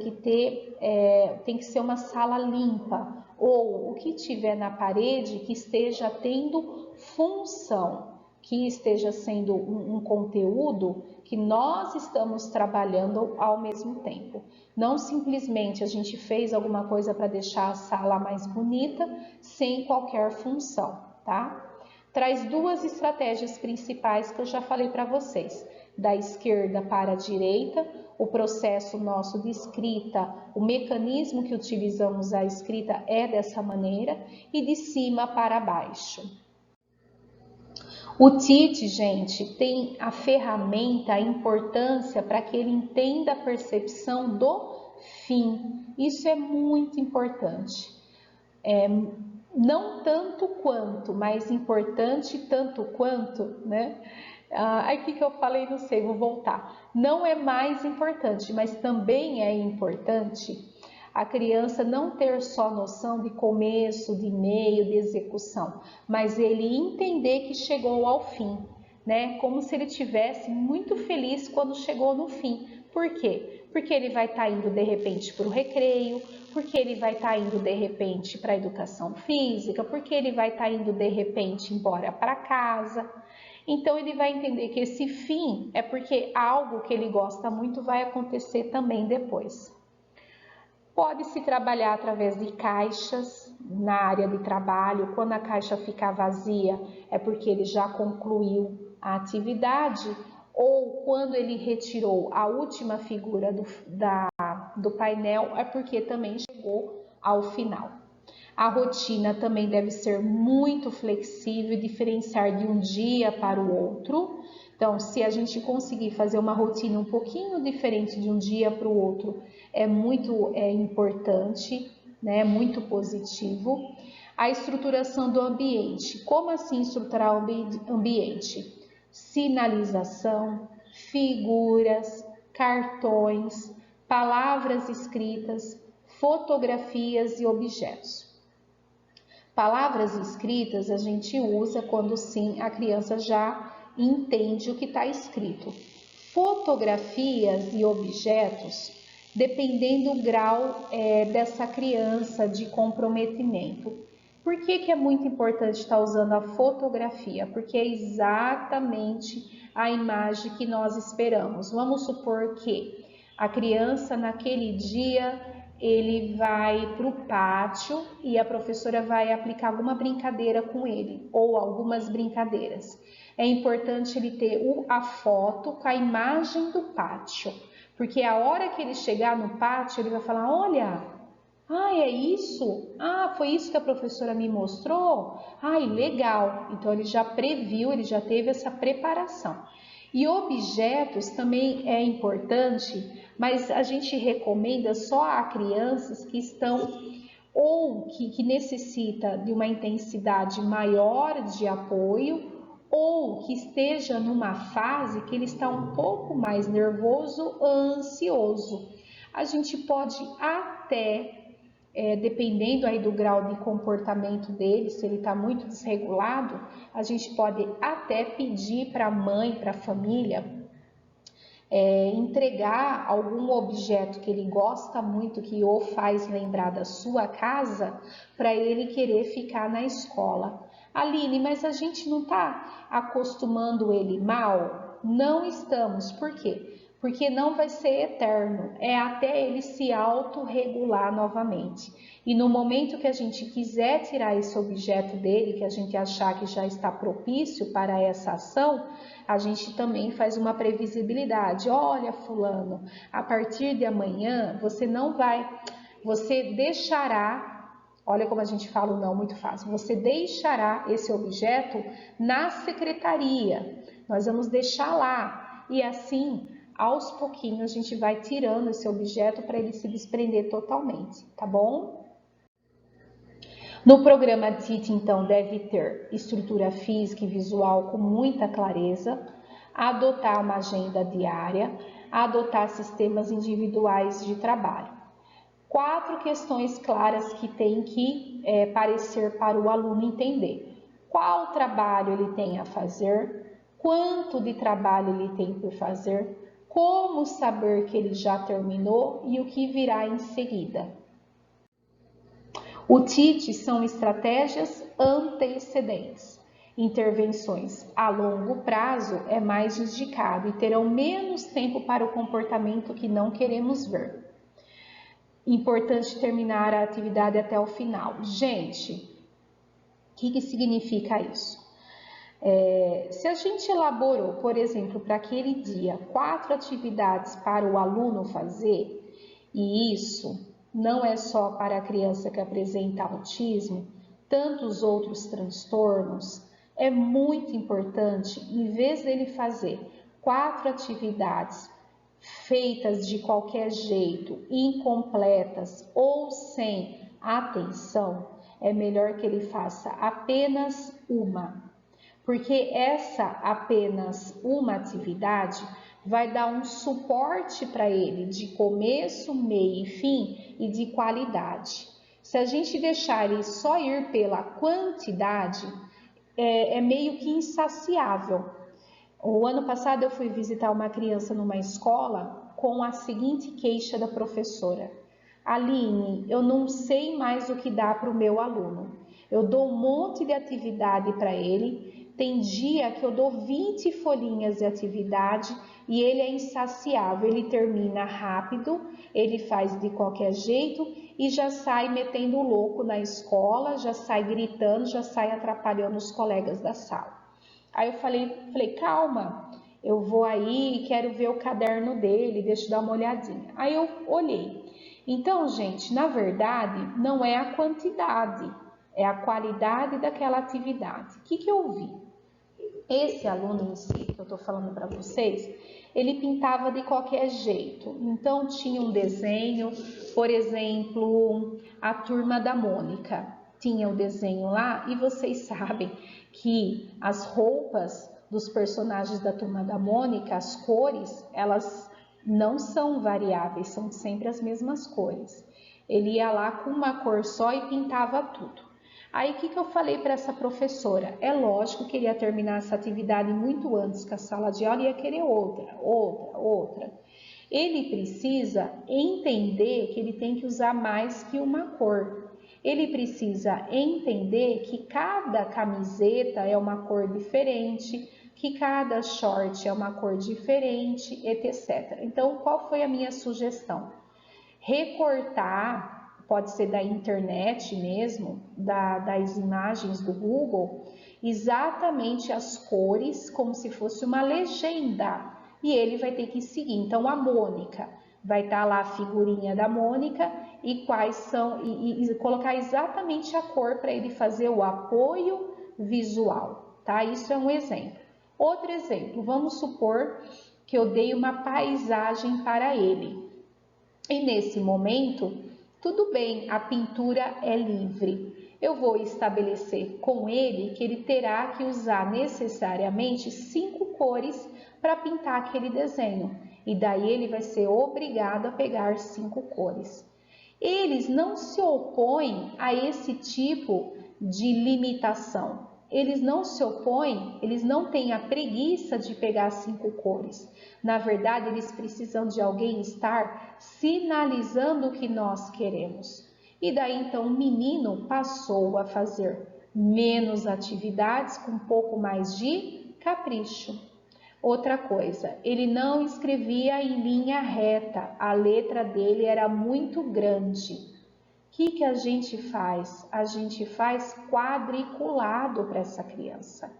que ser uma sala limpa, ou o que tiver na parede que esteja tendo função, que esteja sendo um conteúdo que nós estamos trabalhando ao mesmo tempo. Não simplesmente a gente fez alguma coisa para deixar a sala mais bonita, sem qualquer função, tá? Traz duas estratégias principais que eu já falei para vocês. Da esquerda para a direita, o processo nosso de escrita, o mecanismo que utilizamos a escrita é dessa maneira, e de cima para baixo. O TIT, gente, tem a ferramenta, a importância para que ele entenda a percepção do fim. Isso é muito importante. Não tanto quanto, mas importante tanto quanto, né? Aí o que eu falei, não sei, vou voltar. Não é mais importante, mas também é importante a criança não ter só noção de começo, de meio, de execução, mas ele entender que chegou ao fim, né? Como se ele tivesse muito feliz quando chegou no fim. Por quê? Porque ele vai estar indo de repente para o recreio, porque ele vai estar indo de repente para a educação física, porque ele vai estar indo de repente embora para casa. Então ele vai entender que esse fim é porque algo que ele gosta muito vai acontecer também depois. Pode-se trabalhar através de caixas na área de trabalho. Quando a caixa ficar vazia, é porque ele já concluiu a atividade, ou quando ele retirou a última figura do painel, é porque também chegou ao final. A rotina também deve ser muito flexível e diferenciar de um dia para o outro. Então, se a gente conseguir fazer uma rotina um pouquinho diferente de um dia para o outro, é muito importante, né? Muito positivo. A estruturação do ambiente. Como assim estruturar o ambiente? Sinalização, figuras, cartões, palavras escritas, fotografias e objetos. Palavras escritas a gente usa quando sim a criança já entende o que está escrito. Fotografias e objetos, dependendo do grau dessa criança de comprometimento. Por que é muito importante estar usando a fotografia? Porque é exatamente a imagem que nós esperamos. Vamos supor que a criança naquele dia ele vai para o pátio e a professora vai aplicar alguma brincadeira com ele, ou algumas brincadeiras. É importante ele ter a foto com a imagem do pátio, porque a hora que ele chegar no pátio, ele vai falar, olha, é isso? Foi isso que a professora me mostrou? Legal. Então ele já previu, ele já teve essa preparação. E objetos também é importante, mas a gente recomenda só a crianças que estão ou que necessita de uma intensidade maior de apoio, ou que esteja numa fase que ele está um pouco mais nervoso, ansioso. A gente pode até, dependendo aí do grau de comportamento dele, se ele está muito desregulado, a gente pode até pedir para a mãe, para a família, entregar algum objeto que ele gosta muito, que o faz lembrar da sua casa, para ele querer ficar na escola. Aline, mas a gente não está acostumando ele mal? Não estamos. Por quê? Porque não vai ser eterno, é até ele se autorregular novamente. E no momento que a gente quiser tirar esse objeto dele, que a gente achar que já está propício para essa ação, a gente também faz uma previsibilidade. Olha, fulano, a partir de amanhã você deixará, olha como a gente fala o não muito fácil, você deixará esse objeto na secretaria, nós vamos deixar lá, e assim, aos pouquinhos, a gente vai tirando esse objeto para ele se desprender totalmente, tá bom? No programa TIT, então, deve ter estrutura física e visual com muita clareza, adotar uma agenda diária, adotar sistemas individuais de trabalho. 4 questões claras que tem que parecer para o aluno entender. Qual trabalho ele tem a fazer, quanto de trabalho ele tem por fazer, como saber que ele já terminou e o que virá em seguida. O TIT são estratégias antecedentes. Intervenções a longo prazo é mais indicado e terão menos tempo para o comportamento que não queremos ver. Importante terminar a atividade até o final. Gente, o que significa isso? Se a gente elaborou, por exemplo, para aquele dia, 4 atividades para o aluno fazer, e isso não é só para a criança que apresenta autismo, tantos outros transtornos, é muito importante, em vez dele fazer 4 atividades feitas de qualquer jeito, incompletas ou sem atenção, é melhor que ele faça apenas uma. Porque essa apenas uma atividade vai dar um suporte para ele de começo, meio e fim e de qualidade. Se a gente deixar ele só ir pela quantidade, é meio que insaciável. O ano passado eu fui visitar uma criança numa escola com a seguinte queixa da professora: Aline, eu não sei mais o que dá para o meu aluno. Eu dou um monte de atividade para ele, tem dia que eu dou 20 folhinhas de atividade e ele é insaciável, ele termina rápido, ele faz de qualquer jeito e já sai metendo o louco na escola, já sai gritando, já sai atrapalhando os colegas da sala. Aí eu falei, calma, eu vou aí, quero ver o caderno dele, deixa eu dar uma olhadinha. Aí eu olhei. Então, gente, na verdade, não é a quantidade, é a qualidade daquela atividade. O que eu vi? Esse aluno em si, que eu estou falando para vocês, ele pintava de qualquer jeito. Então, tinha um desenho, por exemplo, a Turma da Mônica. Tinha o desenho lá e vocês sabem que as roupas dos personagens da Turma da Mônica, as cores, elas não são variáveis, são sempre as mesmas cores. Ele ia lá com uma cor só e pintava tudo. Aí o que eu falei para essa professora? É lógico que ele ia terminar essa atividade muito antes que a sala de aula e ia querer outra. Ele precisa entender que ele tem que usar mais que uma cor. Ele precisa entender que cada camiseta é uma cor diferente, que cada short é uma cor diferente, etc. Então, qual foi a minha sugestão? Recortar, pode ser da internet mesmo, das imagens do Google, exatamente as cores, como se fosse uma legenda, e ele vai ter que seguir. Então, a Mônica, vai estar lá a figurinha da Mônica e quais são, e colocar exatamente a cor para ele fazer o apoio visual, tá? Isso é um exemplo. Outro exemplo, vamos supor que eu dei uma paisagem para ele. E nesse momento, tudo bem, a pintura é livre. Eu vou estabelecer com ele que ele terá que usar necessariamente 5 cores para pintar aquele desenho. E daí ele vai ser obrigado a pegar 5 cores. Eles não se opõem a esse tipo de limitação. eles não se opõem, eles não têm a preguiça de pegar 5 cores. Na verdade, eles precisam de alguém estar sinalizando o que nós queremos. E daí então o menino passou a fazer menos atividades com um pouco mais de capricho. Outra coisa, ele não escrevia em linha reta, a letra dele era muito grande. O que a gente faz? A gente faz quadriculado para essa criança.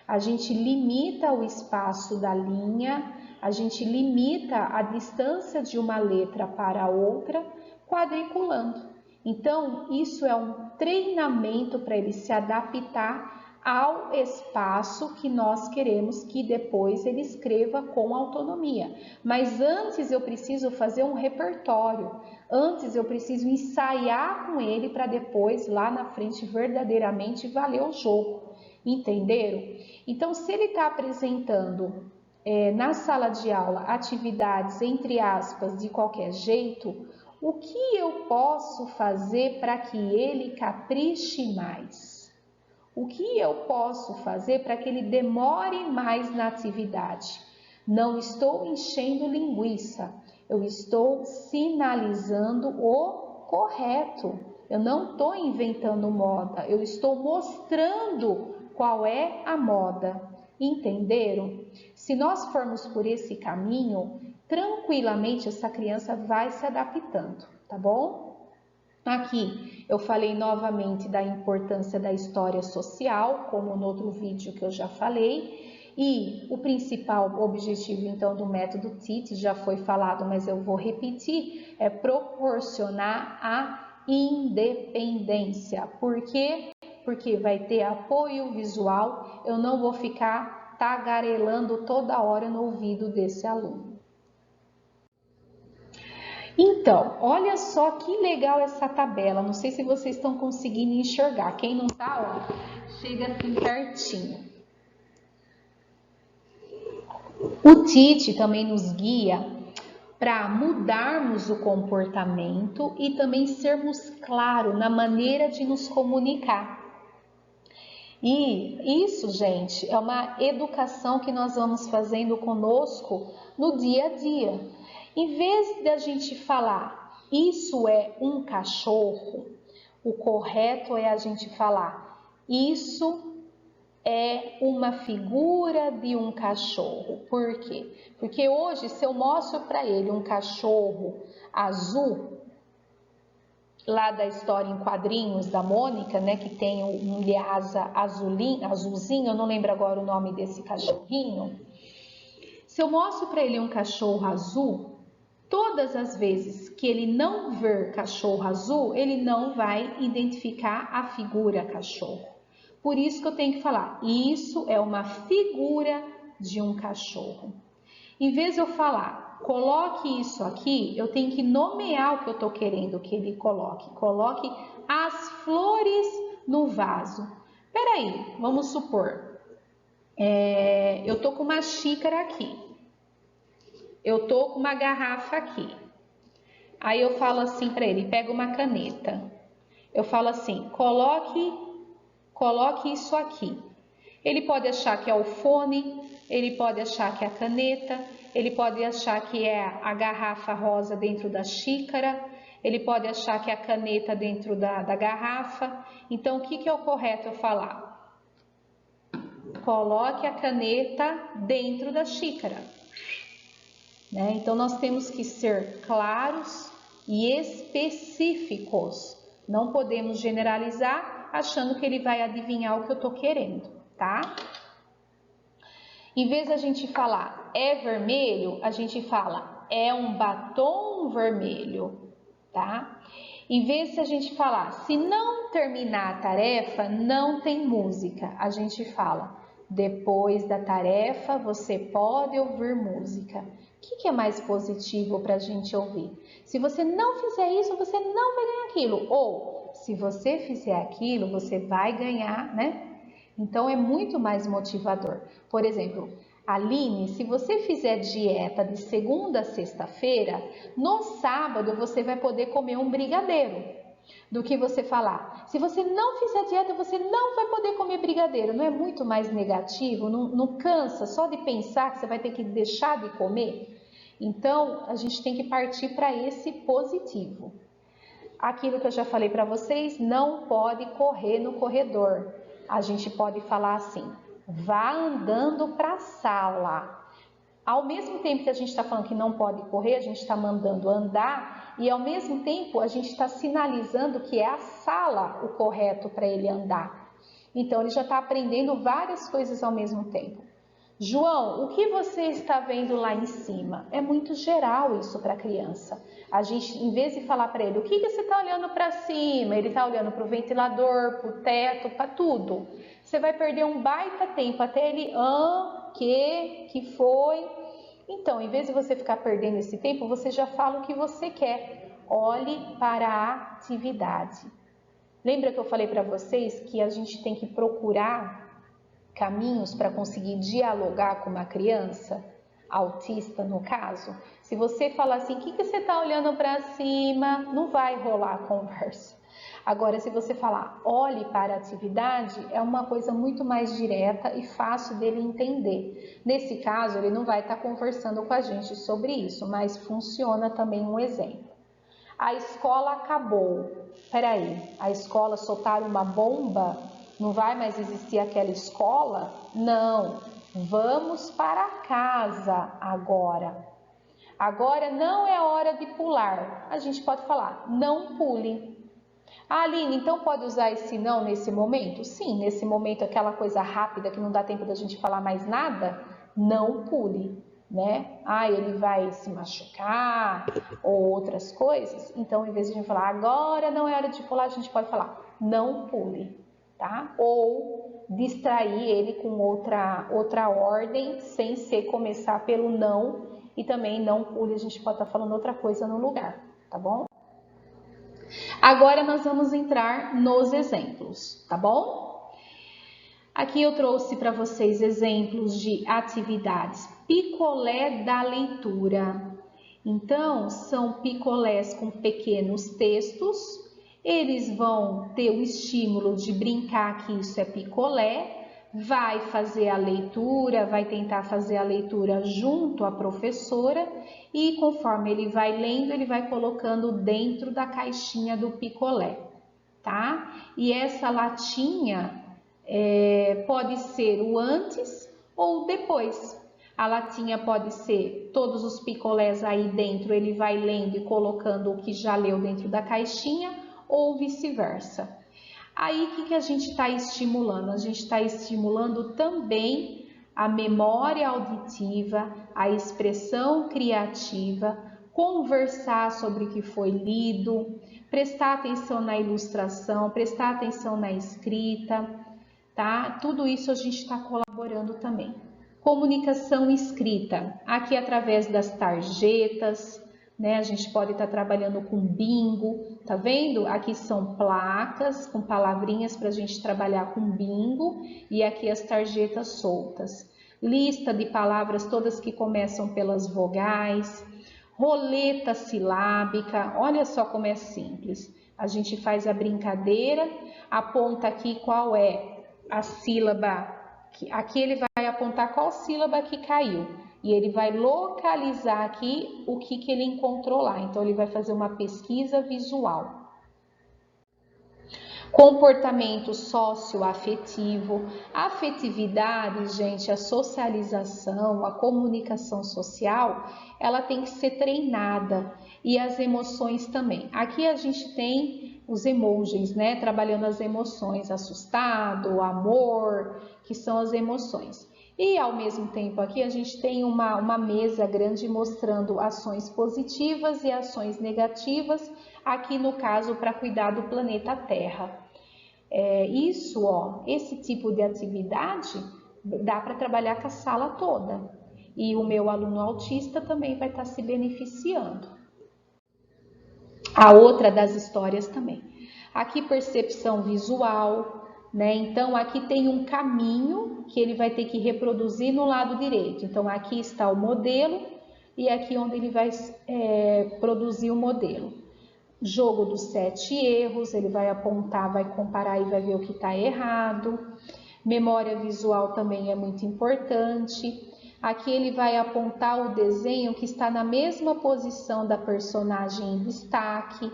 A gente limita o espaço da linha, a gente limita a distância de uma letra para outra, quadriculando. Então, isso é um treinamento para ele se adaptar ao espaço que nós queremos que depois ele escreva com autonomia. Mas antes eu preciso fazer um repertório, antes eu preciso ensaiar com ele para depois, lá na frente, verdadeiramente valer o jogo. Entenderam? Então, se ele está apresentando na sala de aula atividades, entre aspas, de qualquer jeito, o que eu posso fazer para que ele capriche mais? O que eu posso fazer para que ele demore mais na atividade? Não estou enchendo linguiça, eu estou sinalizando o correto. Eu não estou inventando moda, eu estou mostrando qual é a moda. Entenderam? Se nós formos por esse caminho, tranquilamente essa criança vai se adaptando, tá bom? Aqui eu falei novamente da importância da história social, como no outro vídeo que eu já falei, e o principal objetivo então do método TEACH já foi falado, mas eu vou repetir, é proporcionar a independência. Por quê? Porque vai ter apoio visual, eu não vou ficar tagarelando toda hora no ouvido desse aluno. Então, olha só que legal essa tabela, não sei se vocês estão conseguindo enxergar, quem não tá, ó, chega assim pertinho. O TEACH também nos guia para mudarmos o comportamento e também sermos claros na maneira de nos comunicar. E isso, gente, é uma educação que nós vamos fazendo conosco no dia a dia. Em vez de a gente falar, isso é um cachorro, o correto é a gente falar, isso é uma figura de um cachorro. Por quê? Porque hoje, se eu mostro para ele um cachorro azul, lá da história em quadrinhos da Mônica, né, que tem um Lhasa azulzinho, eu não lembro agora o nome desse cachorrinho. Se eu mostro para ele um cachorro azul, todas as vezes que ele não ver cachorro azul, ele não vai identificar a figura cachorro. Por isso que eu tenho que falar, isso é uma figura de um cachorro. Em vez de eu falar, coloque isso aqui, eu tenho que nomear o que eu estou querendo que ele coloque. Coloque as flores no vaso. Peraí, vamos supor, eu estou com uma xícara aqui. Eu tô com uma garrafa aqui. Aí eu falo assim para ele, pega uma caneta. Eu falo assim, coloque isso aqui. Ele pode achar que é o fone, ele pode achar que é a caneta, ele pode achar que é a garrafa rosa dentro da xícara, ele pode achar que é a caneta dentro da garrafa. Então, o que é o correto eu falar? Coloque a caneta dentro da xícara. Né? Então, nós temos que ser claros e específicos. Não podemos generalizar achando que ele vai adivinhar o que eu estou querendo, tá? Em vez de a gente falar é vermelho, a gente fala é um batom vermelho, tá? Em vez de a gente falar se não terminar a tarefa, não tem música, a gente fala depois da tarefa você pode ouvir música. O que é mais positivo para a gente ouvir? Se você não fizer isso, você não vai ganhar aquilo. Ou, se você fizer aquilo, você vai ganhar, né? Então, é muito mais motivador. Por exemplo, Aline, se você fizer dieta de segunda a sexta-feira, no sábado você vai poder comer um brigadeiro. do que você falar, se você não fizer dieta, você não vai poder comer brigadeiro. Não é muito mais negativo? Não cansa só de pensar que você vai ter que deixar de comer? Então, a gente tem que partir para esse positivo. Aquilo que eu já falei para vocês, não pode correr no corredor. A gente pode falar assim, vá andando para a sala. Ao mesmo tempo que a gente está falando que não pode correr, a gente está mandando andar e ao mesmo tempo a gente está sinalizando que é a sala o correto para ele andar. Então ele já está aprendendo várias coisas ao mesmo tempo. João, o que você está vendo lá em cima? É muito geral isso para a criança. A gente, em vez de falar para ele, o que você está olhando para cima? Ele está olhando para o ventilador, para o teto, para tudo. Você vai perder um baita tempo até ele, que foi. Então, em vez de você ficar perdendo esse tempo, você já fala o que você quer. Olhe para a atividade. Lembra que eu falei para vocês que a gente tem que procurar caminhos para conseguir dialogar com uma criança autista, no caso? Se você falar assim, o que você está olhando para cima? Não vai rolar a conversa. Agora, se você falar, olhe para a atividade, é uma coisa muito mais direta e fácil dele entender. Nesse caso, ele não vai estar conversando com a gente sobre isso, mas funciona também um exemplo. A escola acabou. Peraí, a escola soltaram uma bomba? Não vai mais existir aquela escola? Não, vamos para casa agora. Agora não é hora de pular. A gente pode falar, não pule. Ah, Aline, então pode usar esse não nesse momento? Sim, nesse momento, aquela coisa rápida que não dá tempo da gente falar mais nada, não pule, né? Ah, ele vai se machucar ou outras coisas. Então, em vez de a gente falar agora não é hora de pular, a gente pode falar não pule, tá? Ou distrair ele com outra ordem, sem ser começar pelo não, e também não pule, a gente pode estar falando outra coisa no lugar, tá bom? Agora nós vamos entrar nos exemplos, tá bom? Aqui eu trouxe para vocês exemplos de atividades. Picolé da leitura. Então, são picolés com pequenos textos. Eles vão ter o estímulo de brincar que isso é picolé, vai fazer a leitura, vai tentar fazer a leitura junto à professora e conforme ele vai lendo, ele vai colocando dentro da caixinha do picolé, tá? E essa latinha pode ser o antes ou depois. A latinha pode ser todos os picolés aí dentro, ele vai lendo e colocando o que já leu dentro da caixinha ou vice-versa. Aí, o que a gente está estimulando? A gente está estimulando também a memória auditiva, a expressão criativa, conversar sobre o que foi lido, prestar atenção na ilustração, prestar atenção na escrita, tá? Tudo isso a gente está colaborando também. Comunicação escrita, aqui através das tarjetas, né? A gente pode estar trabalhando com bingo, tá vendo? Aqui são placas com palavrinhas para a gente trabalhar com bingo e aqui as tarjetas soltas. Lista de palavras todas que começam pelas vogais, roleta silábica, olha só como é simples. A gente faz a brincadeira, aponta aqui qual é a sílaba, aqui ele vai apontar qual sílaba que caiu. E ele vai localizar aqui o que ele encontrou lá. Então, ele vai fazer uma pesquisa visual. Comportamento socioafetivo. Afetividade, gente, a socialização, a comunicação social, ela tem que ser treinada. E as emoções também. Aqui a gente tem os emojis, né? Trabalhando as emoções, assustado, amor, que são as emoções. E ao mesmo tempo aqui a gente tem uma mesa grande mostrando ações positivas e ações negativas, aqui no caso para cuidar do planeta Terra. Esse tipo de atividade dá para trabalhar com a sala toda. E o meu aluno autista também vai estar se beneficiando. A outra das histórias também. Aqui percepção visual, né? Então, aqui tem um caminho que ele vai ter que reproduzir no lado direito. Então, aqui está o modelo e aqui onde ele vai produzir o modelo. Jogo dos 7 erros, ele vai apontar, vai comparar e vai ver o que está errado. Memória visual também é muito importante. Aqui ele vai apontar o desenho que está na mesma posição da personagem em destaque.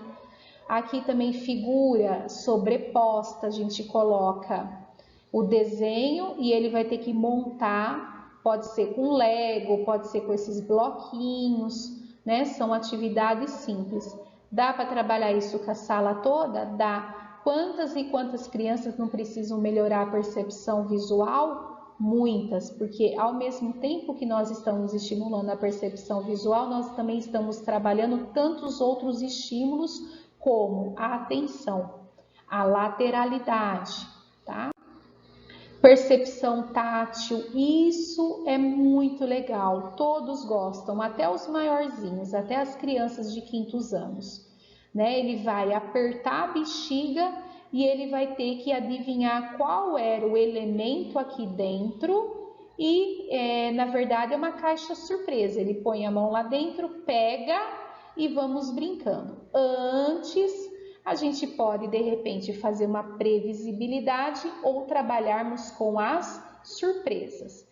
Aqui também figura sobreposta, a gente coloca o desenho e ele vai ter que montar, pode ser com Lego, pode ser com esses bloquinhos, né? São atividades simples. Dá para trabalhar isso com a sala toda? Dá. Quantas e quantas crianças não precisam melhorar a percepção visual? Muitas, porque ao mesmo tempo que nós estamos estimulando a percepção visual, nós também estamos trabalhando tantos outros estímulos como a atenção, a lateralidade, tá? Percepção tátil, isso é muito legal, todos gostam, até os maiorzinhos, até as crianças de 5º anos, né? Ele vai apertar a bexiga e ele vai ter que adivinhar qual era o elemento aqui dentro e, na verdade, é uma caixa surpresa. Ele põe a mão lá dentro, pega e vamos brincando. Antes, a gente pode, de repente, fazer uma previsibilidade ou trabalharmos com as surpresas.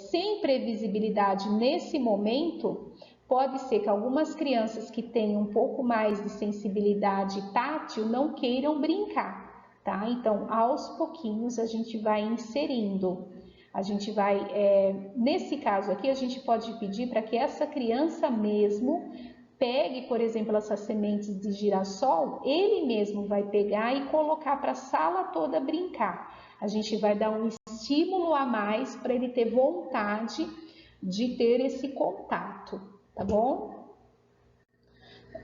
Sem previsibilidade nesse momento, pode ser que algumas crianças que têm um pouco mais de sensibilidade tátil não queiram brincar, tá? Então, aos pouquinhos, a gente vai inserindo. A gente vai, nesse caso aqui, a gente pode pedir para que essa criança mesmo pegue, por exemplo, essas sementes de girassol, ele mesmo vai pegar e colocar para a sala toda brincar. A gente vai dar um estímulo a mais para ele ter vontade de ter esse contato, tá bom?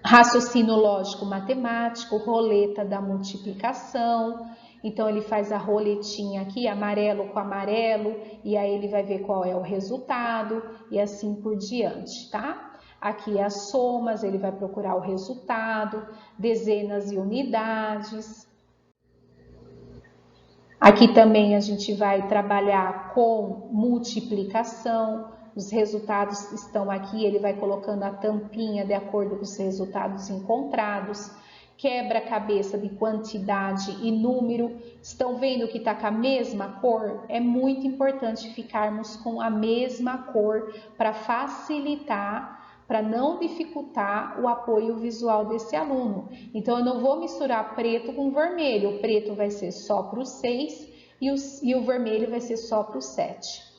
Raciocínio lógico matemático, roleta da multiplicação. Então, ele faz a roletinha aqui, amarelo com amarelo, e aí ele vai ver qual é o resultado, e assim por diante, tá? Aqui as somas, ele vai procurar o resultado, dezenas e unidades. Aqui também a gente vai trabalhar com multiplicação. Os resultados estão aqui, ele vai colocando a tampinha de acordo com os resultados encontrados. Quebra-cabeça de quantidade e número. Estão vendo que está com a mesma cor? É muito importante ficarmos com a mesma cor para facilitar, para não dificultar o apoio visual desse aluno. Então, eu não vou misturar preto com vermelho. O preto vai ser só para o 6 e o vermelho vai ser só para o 7.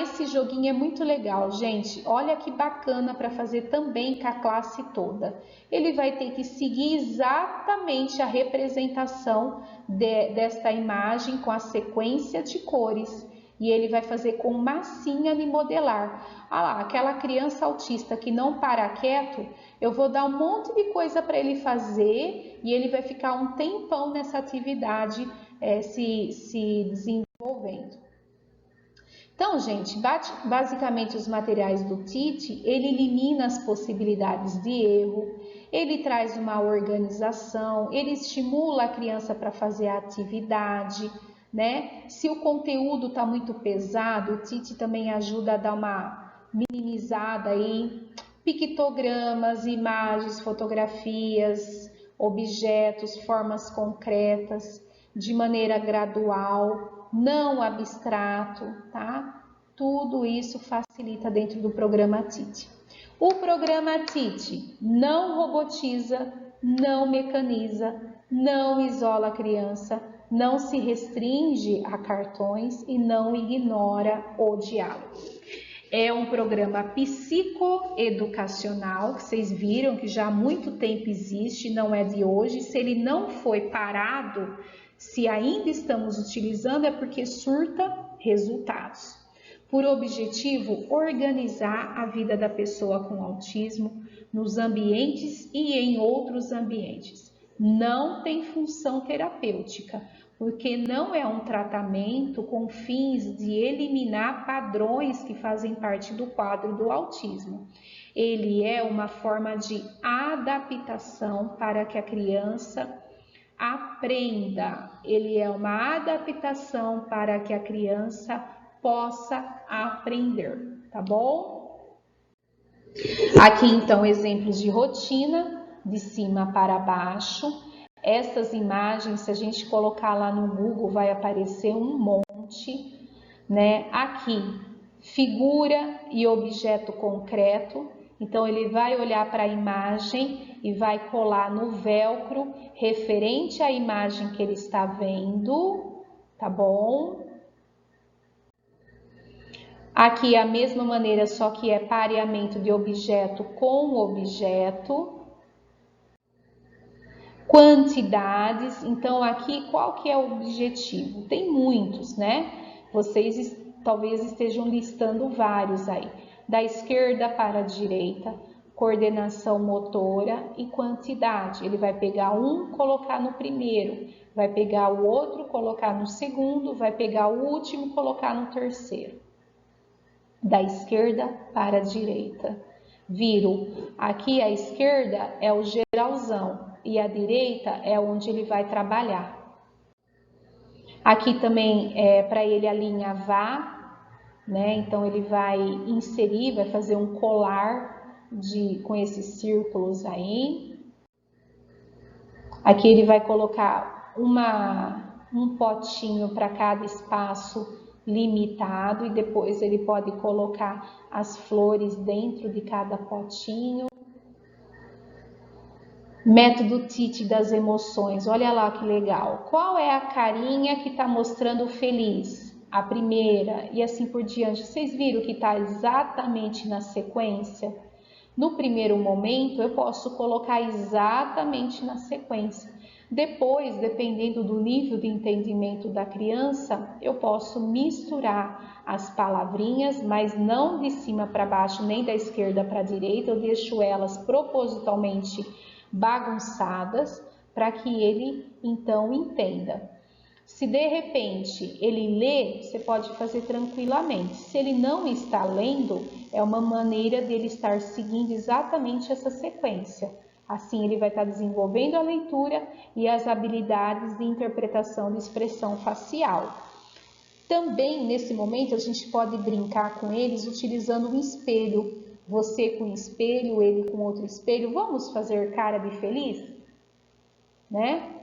Esse joguinho é muito legal, gente. Olha que bacana para fazer também com a classe toda. Ele vai ter que seguir exatamente a representação desta imagem com a sequência de cores. E ele vai fazer com massinha de modelar. Aquela criança autista que não para quieto, eu vou dar um monte de coisa para ele fazer e ele vai ficar um tempão nessa atividade se desenvolvendo. Então, gente, basicamente os materiais do TIT, ele elimina as possibilidades de erro, ele traz uma organização, ele estimula a criança para fazer a atividade, né? Se o conteúdo está muito pesado, o TIT também ajuda a dar uma minimizada aí, pictogramas, imagens, fotografias, objetos, formas concretas, de maneira gradual, não abstrato, tá? Tudo isso facilita dentro do programa TIT. O programa TIT não robotiza, não mecaniza, não isola a criança, não se restringe a cartões e não ignora o diálogo. É um programa psicoeducacional, que vocês viram que já há muito tempo existe, não é de hoje. Se ele não foi parado, se ainda estamos utilizando, é porque surta resultados. Por objetivo, organizar a vida da pessoa com autismo nos ambientes e em outros ambientes. Não tem função terapêutica, porque não é um tratamento com fins de eliminar padrões que fazem parte do quadro do autismo. Ele é uma forma de adaptação para que a criança aprenda. Ele é uma adaptação para que a criança possa aprender, tá bom? Aqui então exemplos de rotina. de cima para baixo. Essas imagens, se a gente colocar lá no Google, vai aparecer um monte, né? Aqui, figura e objeto concreto. Então, ele vai olhar para a imagem e vai colar no velcro referente à imagem que ele está vendo, tá bom? Aqui a mesma maneira, só que é pareamento de objeto com objeto. Quantidades, então aqui qual que é o objetivo? Tem muitos, né? Vocês talvez estejam listando vários aí. Da esquerda para a direita, coordenação motora e quantidade. Ele vai pegar um, colocar no primeiro, vai pegar o outro, colocar no segundo, vai pegar o último, colocar no terceiro. Da esquerda para a direita. Viram? Aqui à esquerda é o geralzão e à direita é onde ele vai trabalhar. Aqui também é para ele alinhavar, né? Então ele vai inserir, vai fazer um colar com esses círculos aí. Aqui ele vai colocar um potinho para cada espaço limitado e depois ele pode colocar as flores dentro de cada potinho. Método Tite das emoções, olha lá que legal. Qual é a carinha que está mostrando feliz? A primeira e assim por diante. Vocês viram que está exatamente na sequência? No primeiro momento eu posso colocar exatamente na sequência. Depois, dependendo do nível de entendimento da criança, eu posso misturar as palavrinhas, mas não de cima para baixo, nem da esquerda para a direita. Eu deixo elas propositalmente bagunçadas para que ele então entenda. Se de repente ele lê, você pode fazer tranquilamente. Se ele não está lendo, é uma maneira dele estar seguindo exatamente essa sequência. Assim ele vai estar desenvolvendo a leitura e as habilidades de interpretação de expressão facial. Também nesse momento a gente pode brincar com eles utilizando um espelho. Você com um espelho, ele com outro espelho. Vamos fazer cara de feliz? Né?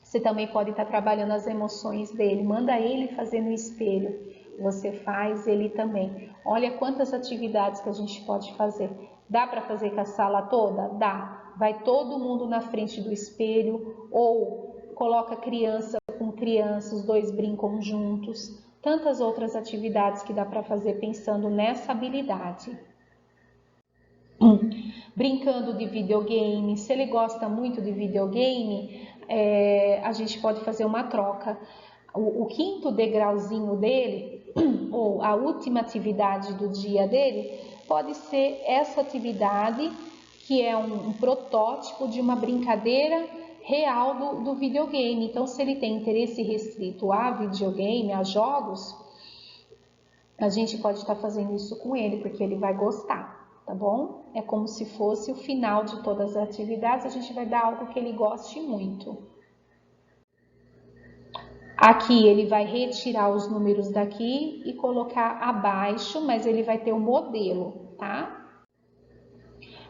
Você também pode estar trabalhando as emoções dele. Manda ele fazer no espelho. Você faz, ele também. Olha quantas atividades que a gente pode fazer. Dá para fazer com a sala toda? Dá. Vai todo mundo na frente do espelho ou coloca criança com criança, os dois brincam juntos. Tantas outras atividades que dá para fazer pensando nessa habilidade. Brincando de videogame, se ele gosta muito de videogame, a gente pode fazer uma troca. O quinto degrauzinho dele, ou a última atividade do dia dele, pode ser essa atividade, que é um protótipo de uma brincadeira real do videogame. Então, se ele tem interesse restrito a videogame, a jogos, a gente pode estar fazendo isso com ele, porque ele vai gostar. Tá bom? É como se fosse o final de todas as atividades, a gente vai dar algo que ele goste muito. Aqui ele vai retirar os números daqui e colocar abaixo, mas ele vai ter o modelo, tá?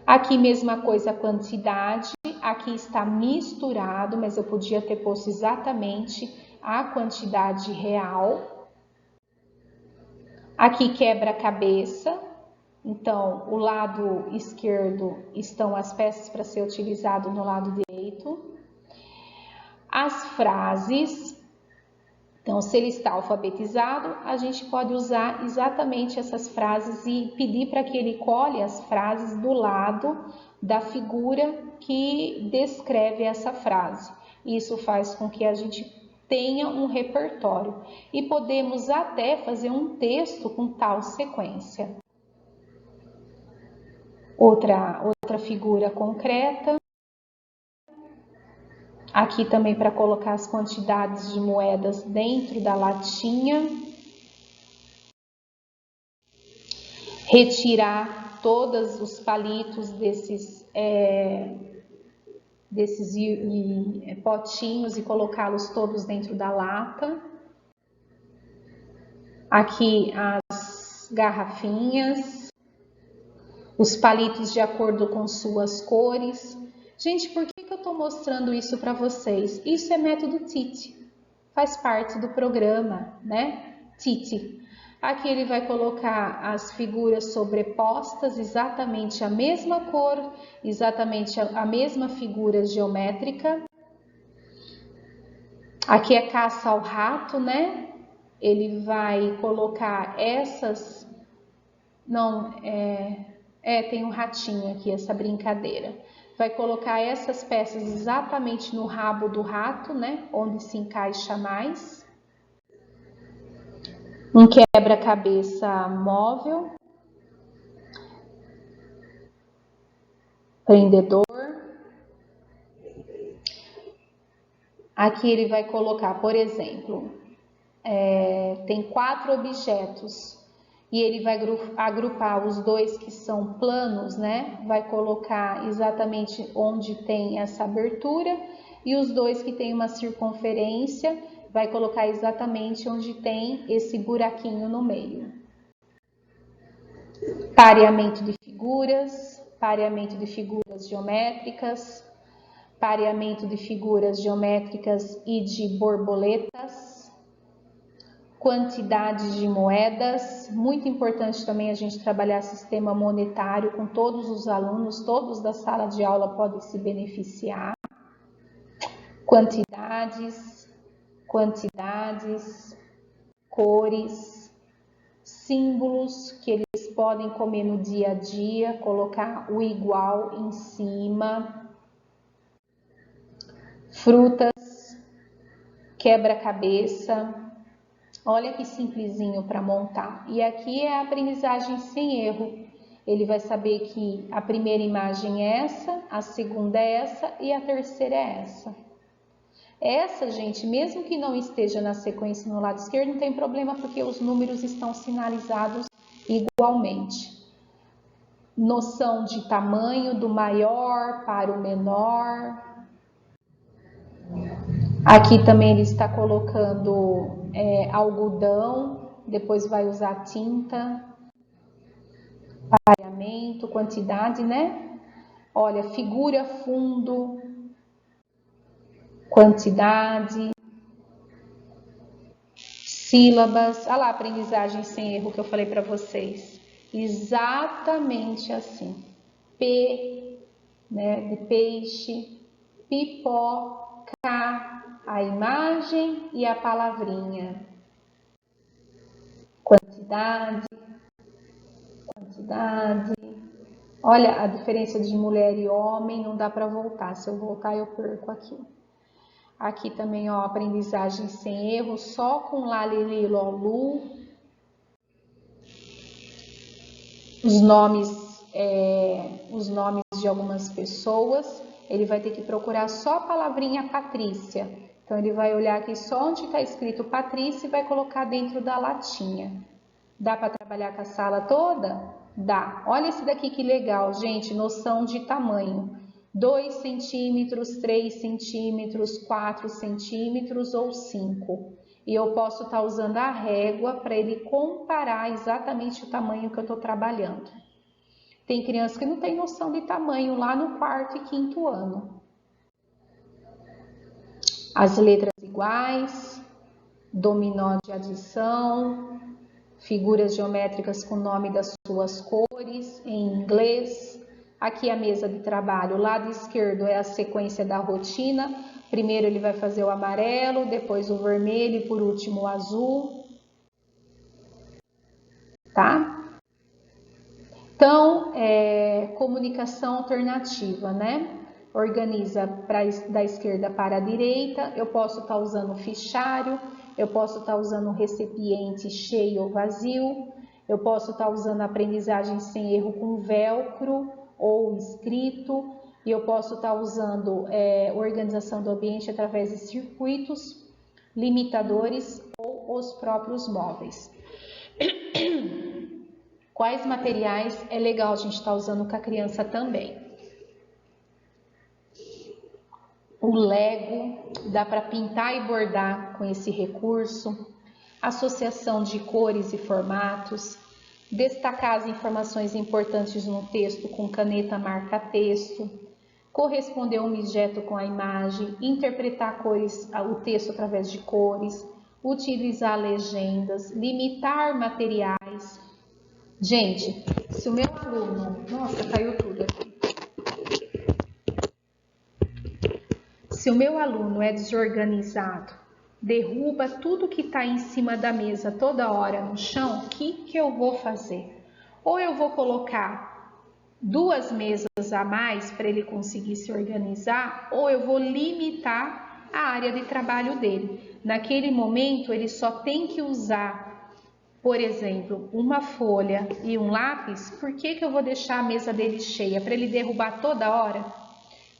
Aqui mesma coisa, a quantidade, aqui está misturado, mas eu podia ter posto exatamente a quantidade real. Aqui quebra-cabeça. Então, o lado esquerdo estão as peças para ser utilizado no lado direito. As frases. Então, se ele está alfabetizado, a gente pode usar exatamente essas frases e pedir para que ele colhe as frases do lado da figura que descreve essa frase. Isso faz com que a gente tenha um repertório. E podemos até fazer um texto com tal sequência. Outra figura concreta. Aqui também para colocar as quantidades de moedas dentro da latinha. Retirar todos os palitos desses potinhos e colocá-los todos dentro da lata. Aqui as garrafinhas. Os palitos de acordo com suas cores. Gente, por que eu estou mostrando isso para vocês? Isso é método TIT, faz parte do programa, né? TIT. Aqui ele vai colocar as figuras sobrepostas, exatamente a mesma cor, exatamente a mesma figura geométrica. Aqui é caça ao rato, né? Ele vai colocar essas... Não, tem um ratinho aqui, essa brincadeira. Vai colocar essas peças exatamente no rabo do rato, né? Onde se encaixa mais. Um quebra-cabeça móvel. Prendedor. Aqui ele vai colocar, por exemplo, tem 4 objetos e ele vai agrupar os 2 que são planos, né? Vai colocar exatamente onde tem essa abertura e os 2 que tem uma circunferência, vai colocar exatamente onde tem esse buraquinho no meio. Pareamento de figuras geométricas, pareamento de figuras geométricas e de borboletas, quantidade de moedas, muito importante também a gente trabalhar sistema monetário com todos os alunos, todos da sala de aula podem se beneficiar, quantidades, cores, símbolos que eles podem comer no dia a dia, colocar o igual em cima, frutas, quebra-cabeça, olha que simplesinho para montar. E aqui é a aprendizagem sem erro. Ele vai saber que a primeira imagem é essa, a segunda é essa e a terceira é essa. Essa, gente, mesmo que não esteja na sequência no lado esquerdo, não tem problema porque os números estão sinalizados igualmente. Noção de tamanho do maior para o menor. Aqui também ele está colocando algodão, depois vai usar tinta, pareamento, quantidade, né? Olha, figura, fundo, quantidade, sílabas. Olha lá a aprendizagem sem erro que eu falei para vocês. Exatamente assim. P, né, de peixe, pipoca, a imagem e a palavrinha. Quantidade. Olha a diferença de mulher e homem, não dá para voltar. Se eu voltar, eu perco aqui. Aqui também, ó, aprendizagem sem erro, só com lá, lili, lolu. Os nomes de algumas pessoas. Ele vai ter que procurar só a palavrinha Patrícia. Então, ele vai olhar aqui só onde está escrito Patrícia e vai colocar dentro da latinha. Dá para trabalhar com a sala toda? Dá. Olha esse daqui que legal, gente, noção de tamanho. 2 centímetros, 3 centímetros, 4 centímetros ou 5. E eu posso estar usando a régua para ele comparar exatamente o tamanho que eu estou trabalhando. Tem criança que não tem noção de tamanho lá no 4º e 5º ano. As letras iguais, dominó de adição, figuras geométricas com o nome das suas cores em inglês. Aqui a mesa de trabalho, o lado esquerdo é a sequência da rotina. Primeiro ele vai fazer o amarelo, depois o vermelho e por último o azul. Tá? Então, comunicação alternativa, né? Organiza da esquerda para a direita. Eu posso estar usando fichário, eu posso estar usando recipiente cheio ou vazio, eu posso estar usando aprendizagem sem erro com velcro ou escrito, e eu posso estar usando organização do ambiente através de circuitos, limitadores ou os próprios móveis. Quais materiais é legal a gente estar usando com a criança também? O Lego, dá para pintar e bordar com esse recurso. Associação de cores e formatos. Destacar as informações importantes no texto com caneta marca-texto. corresponder um objeto com a imagem, interpretar cores, o texto através de cores, utilizar legendas, limitar materiais. Gente, se o meu aluno... Nossa, caiu tudo aqui. Se o meu aluno é desorganizado, derruba tudo que está em cima da mesa toda hora no chão, o que eu vou fazer? Ou eu vou colocar 2 mesas a mais para ele conseguir se organizar, ou eu vou limitar a área de trabalho dele. Naquele momento, ele só tem que usar, por exemplo, uma folha e um lápis. Por que eu vou deixar a mesa dele cheia? Para ele derrubar toda hora?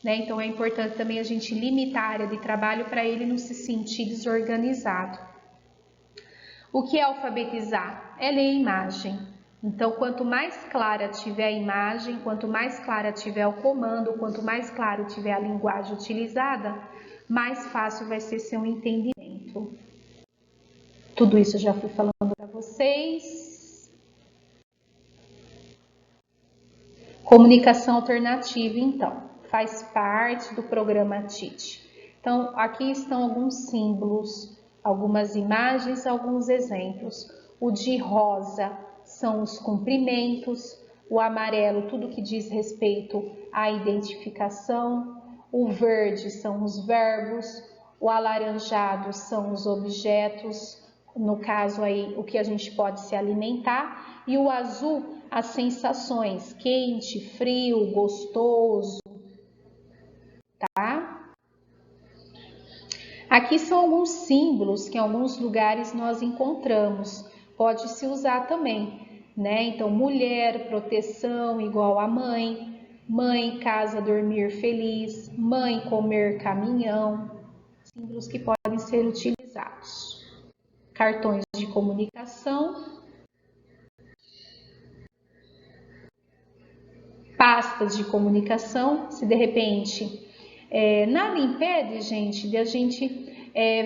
Né? Então, é importante também a gente limitar a área de trabalho para ele não se sentir desorganizado. O que é alfabetizar? É ler a imagem. Então, quanto mais clara tiver a imagem, quanto mais clara tiver o comando, quanto mais claro tiver a linguagem utilizada, mais fácil vai ser seu entendimento. Tudo isso eu já fui falando para vocês. Comunicação alternativa, então, faz parte do programa TIT. Então, aqui estão alguns símbolos, algumas imagens, alguns exemplos. O de rosa são os cumprimentos, o amarelo, tudo que diz respeito à identificação, o verde são os verbos, o alaranjado são os objetos, no caso aí o que a gente pode se alimentar, e o azul as sensações, quente, frio, gostoso, tá? Aqui são alguns símbolos que em alguns lugares nós encontramos, pode se usar também, né? Então, mulher, proteção, igual a mãe, mãe, casa, dormir feliz, mãe, comer, caminhão, símbolos que podem ser utilizados. Cartões de comunicação, pastas de comunicação, se de repente nada impede, gente, de a gente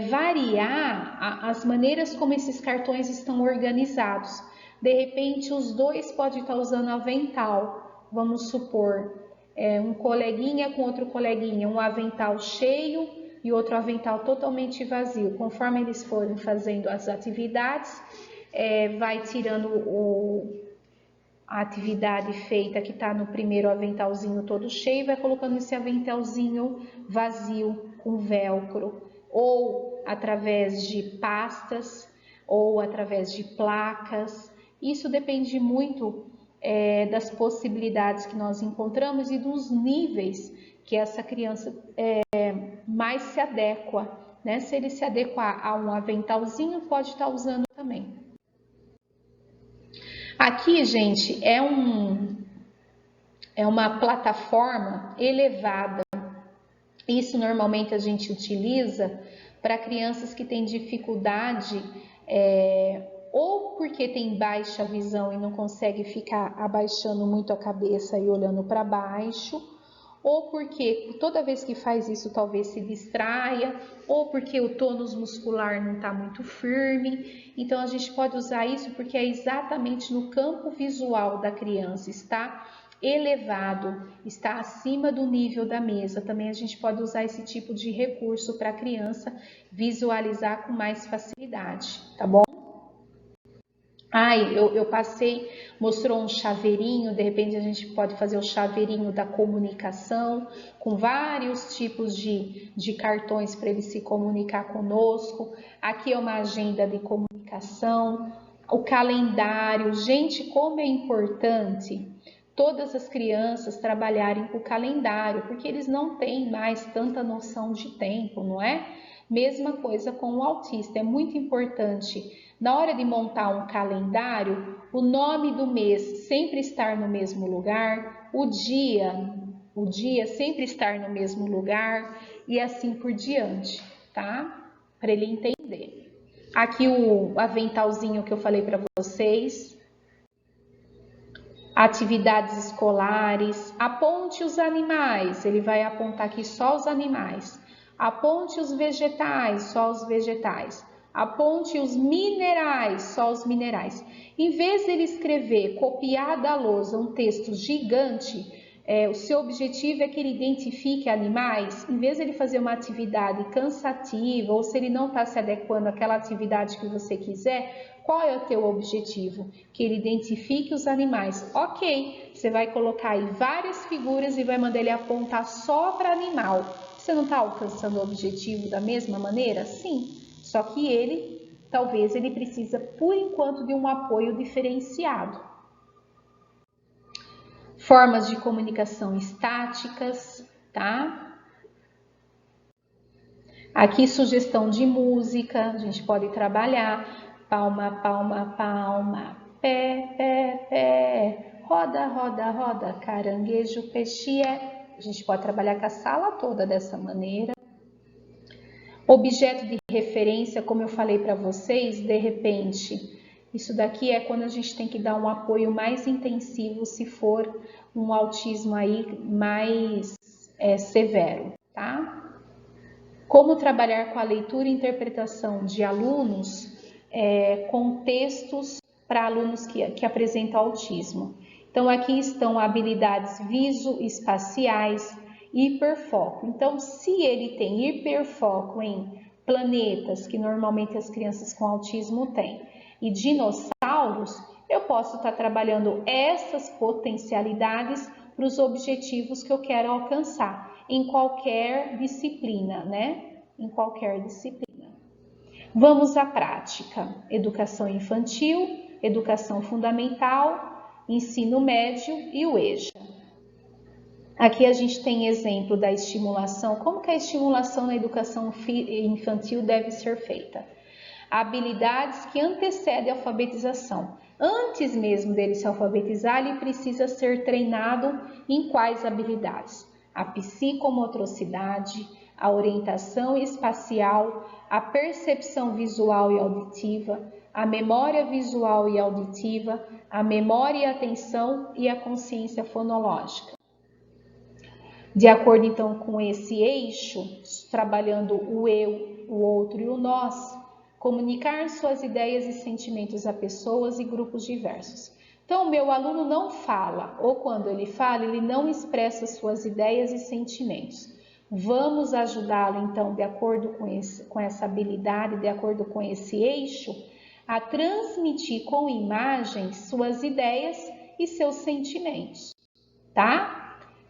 variar as maneiras como esses cartões estão organizados. De repente, os dois podem estar usando avental, vamos supor, um coleguinha com outro coleguinha, um avental cheio e outro avental totalmente vazio. Conforme eles forem fazendo as atividades, vai tirando a atividade feita que está no primeiro aventalzinho todo cheio, vai colocando esse aventalzinho vazio com velcro, ou através de pastas, ou através de placas. Isso depende muito das possibilidades que nós encontramos e dos níveis que essa criança mais se adequa, né? Se ele se adequar a um aventalzinho, pode estar usando também. Aqui, gente, é uma plataforma elevada. Isso normalmente a gente utiliza para crianças que têm dificuldade, ou porque tem baixa visão e não consegue ficar abaixando muito a cabeça e olhando para baixo, ou porque toda vez que faz isso talvez se distraia, ou porque o tônus muscular não está muito firme. Então a gente pode usar isso porque é exatamente no campo visual da criança, está elevado, está acima do nível da mesa. Também a gente pode usar esse tipo de recurso para a criança visualizar com mais facilidade, tá bom? Eu passei, mostrou um chaveirinho, de repente a gente pode fazer o chaveirinho da comunicação, com vários tipos de cartões para ele se comunicar conosco. Aqui é uma agenda de comunicação, o calendário. Gente, como é importante todas as crianças trabalharem com o calendário, porque eles não têm mais tanta noção de tempo, não é? Mesma coisa com o autista, é muito importante, na hora de montar um calendário, o nome do mês sempre estar no mesmo lugar, o dia sempre estar no mesmo lugar e assim por diante, tá? Para ele entender. Aqui o aventalzinho que eu falei para vocês. Atividades escolares, aponte os animais, ele vai apontar aqui só os animais. Aponte os vegetais, só os vegetais. Aponte os minerais, só os minerais. Em vez dele escrever, copiar da lousa um texto gigante, o seu objetivo é que ele identifique animais, em vez de ele fazer uma atividade cansativa, ou se ele não está se adequando àquela atividade que você quiser, qual é o teu objetivo? Que ele identifique os animais. Ok, você vai colocar aí várias figuras e vai mandar ele apontar só para animal. Você não está alcançando o objetivo da mesma maneira? Sim, só que talvez ele precisa, por enquanto, de um apoio diferenciado. Formas de comunicação estáticas, tá? Aqui sugestão de música, a gente pode trabalhar palma, palma, palma, pé, pé, pé, roda, roda, roda, caranguejo, peixe é. A gente pode trabalhar com a sala toda dessa maneira. Objeto de referência, como eu falei para vocês, de repente, isso daqui é quando a gente tem que dar um apoio mais intensivo se for um autismo aí mais severo, tá? Como trabalhar com a leitura e interpretação de alunos com textos para alunos que apresentam autismo. Então, aqui estão habilidades visoespaciais, hiperfoco. Então, se ele tem hiperfoco em planetas, que normalmente as crianças com autismo têm, e dinossauros, eu posso estar trabalhando essas potencialidades para os objetivos que eu quero alcançar, em qualquer disciplina, né? Em qualquer disciplina. Vamos à prática. Educação infantil, educação fundamental, ensino médio e o EJA. Aqui a gente tem exemplo da estimulação. Como que a estimulação na educação infantil deve ser feita? Habilidades que antecedem a alfabetização. Antes mesmo dele se alfabetizar, ele precisa ser treinado em quais habilidades? A psicomotricidade, a orientação espacial, a percepção visual e auditiva, a memória visual e auditiva, a memória e atenção e a consciência fonológica. De acordo então com esse eixo, trabalhando o eu, o outro e o nós, comunicar suas ideias e sentimentos a pessoas e grupos diversos. Então, o meu aluno não fala, ou quando ele fala, ele não expressa suas ideias e sentimentos. Vamos ajudá-lo, então, de acordo com essa habilidade, de acordo com esse eixo, a transmitir com imagens suas ideias e seus sentimentos, tá?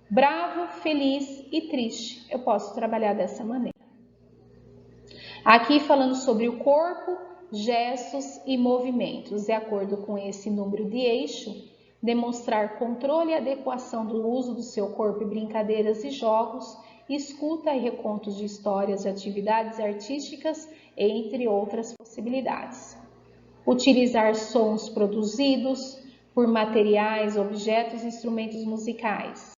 Bravo, feliz e triste. Eu posso trabalhar dessa maneira. Aqui falando sobre o corpo, gestos e movimentos. De acordo com esse número de eixo, demonstrar controle e adequação do uso do seu corpo em brincadeiras e jogos, escuta e recontos de histórias e atividades artísticas, entre outras possibilidades. Utilizar sons produzidos por materiais, objetos e instrumentos musicais.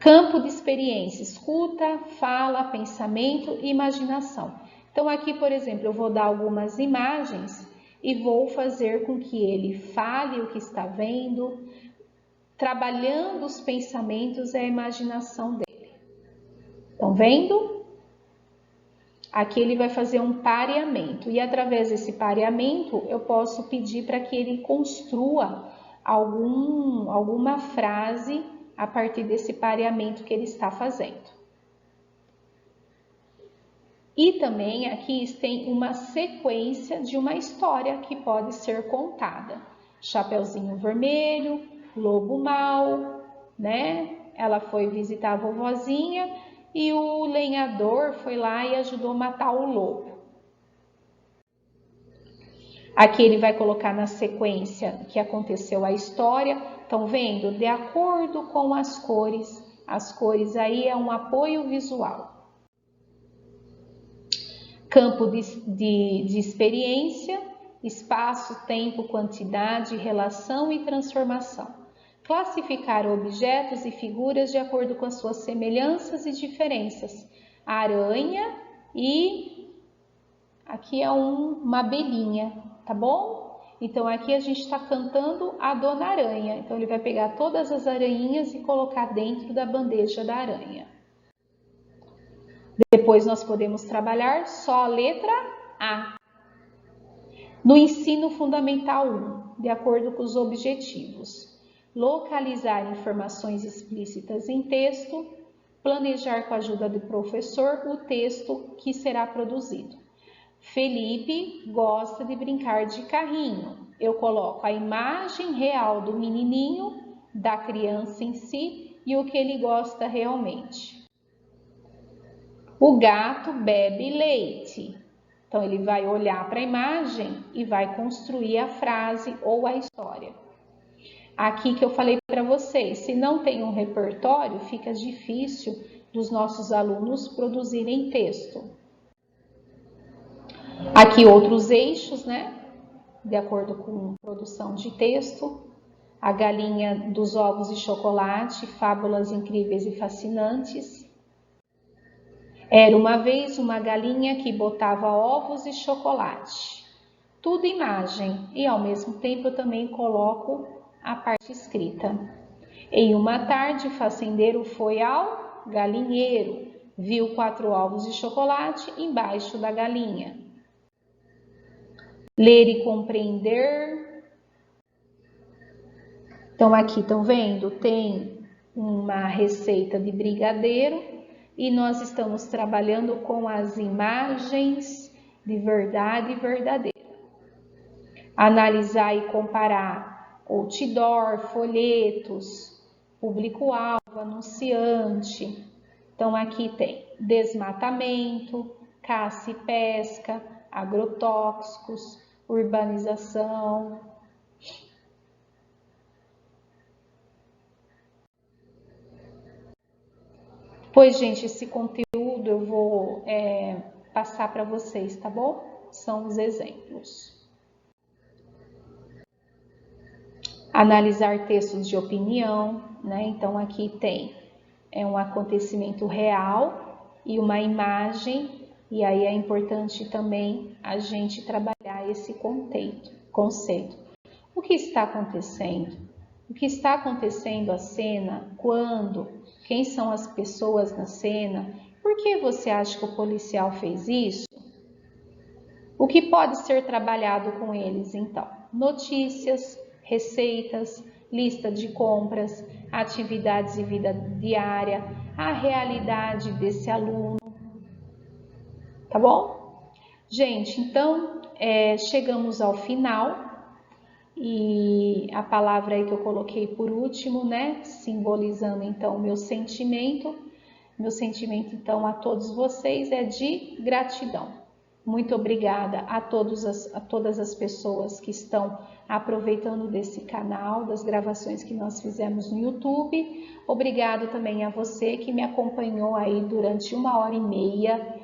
Campo de experiência, escuta, fala, pensamento e imaginação. Então aqui, por exemplo, eu vou dar algumas imagens e vou fazer com que ele fale o que está vendo, trabalhando os pensamentos e a imaginação dele. Estão vendo? Aqui ele vai fazer um pareamento e através desse pareamento eu posso pedir para que ele construa alguma frase a partir desse pareamento que ele está fazendo. E também aqui tem uma sequência de uma história que pode ser contada. Chapeuzinho Vermelho, Lobo Mau, né? Ela foi visitar a vovozinha e o lenhador foi lá e ajudou a matar o lobo. Aqui ele vai colocar na sequência que aconteceu a história. Estão vendo? De acordo com as cores aí é um apoio visual. Campo de experiência, espaço, tempo, quantidade, relação e transformação. Classificar objetos e figuras de acordo com as suas semelhanças e diferenças. Aranha e aqui é uma abelhinha, tá bom? Então, aqui a gente está cantando a Dona Aranha. Então, ele vai pegar todas as aranhinhas e colocar dentro da bandeja da aranha. Depois, nós podemos trabalhar só a letra A. No ensino fundamental 1, de acordo com os objetivos. localizar informações explícitas em texto, planejar com a ajuda do professor o texto que será produzido. Felipe gosta de brincar de carrinho. Eu coloco a imagem real do menininho, da criança em si e o que ele gosta realmente. O gato bebe leite. Então, ele vai olhar para a imagem e vai construir a frase ou a história. Aqui que eu falei para vocês, se não tem um repertório, fica difícil dos nossos alunos produzirem texto. Aqui outros eixos, né? De acordo com produção de texto. A galinha dos ovos de chocolate, fábulas incríveis e fascinantes. Era uma vez uma galinha que botava ovos e chocolate. Tudo imagem e ao mesmo tempo eu também coloco a parte escrita. Em uma tarde o fazendeiro foi ao galinheiro, viu 4 ovos de chocolate embaixo da galinha. Ler e compreender. Então aqui estão vendo, tem uma receita de brigadeiro e nós estamos trabalhando com as imagens de verdade e verdadeira. Analisar e comparar outdoor, folhetos, público-alvo, anunciante. Então aqui tem desmatamento, caça e pesca, agrotóxicos, urbanização. Pois, gente, esse conteúdo eu vou passar para vocês, tá bom? São os exemplos. Analisar textos de opinião, né? Então aqui tem um acontecimento real e uma imagem, e aí é importante também a gente trabalhar esse conceito. O que está acontecendo? O que está acontecendo a cena, quando, quem são as pessoas na cena, por que você acha que o policial fez isso? O que pode ser trabalhado com eles então? Notícias, receitas, lista de compras, atividades de vida diária, a realidade desse aluno, tá bom? Gente, então chegamos ao final e a palavra aí que eu coloquei por último, né, simbolizando então o meu sentimento então a todos vocês é de gratidão. Muito obrigada a todas as pessoas que estão aproveitando desse canal, das gravações que nós fizemos no YouTube. Obrigado também a você que me acompanhou aí durante 1h30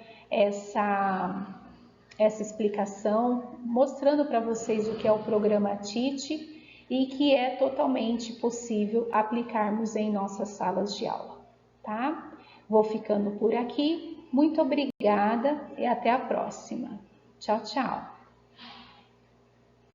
essa explicação, mostrando para vocês o que é o programa TIT e que é totalmente possível aplicarmos em nossas salas de aula, tá? Vou ficando por aqui. Muito obrigada e até a próxima. Tchau, tchau.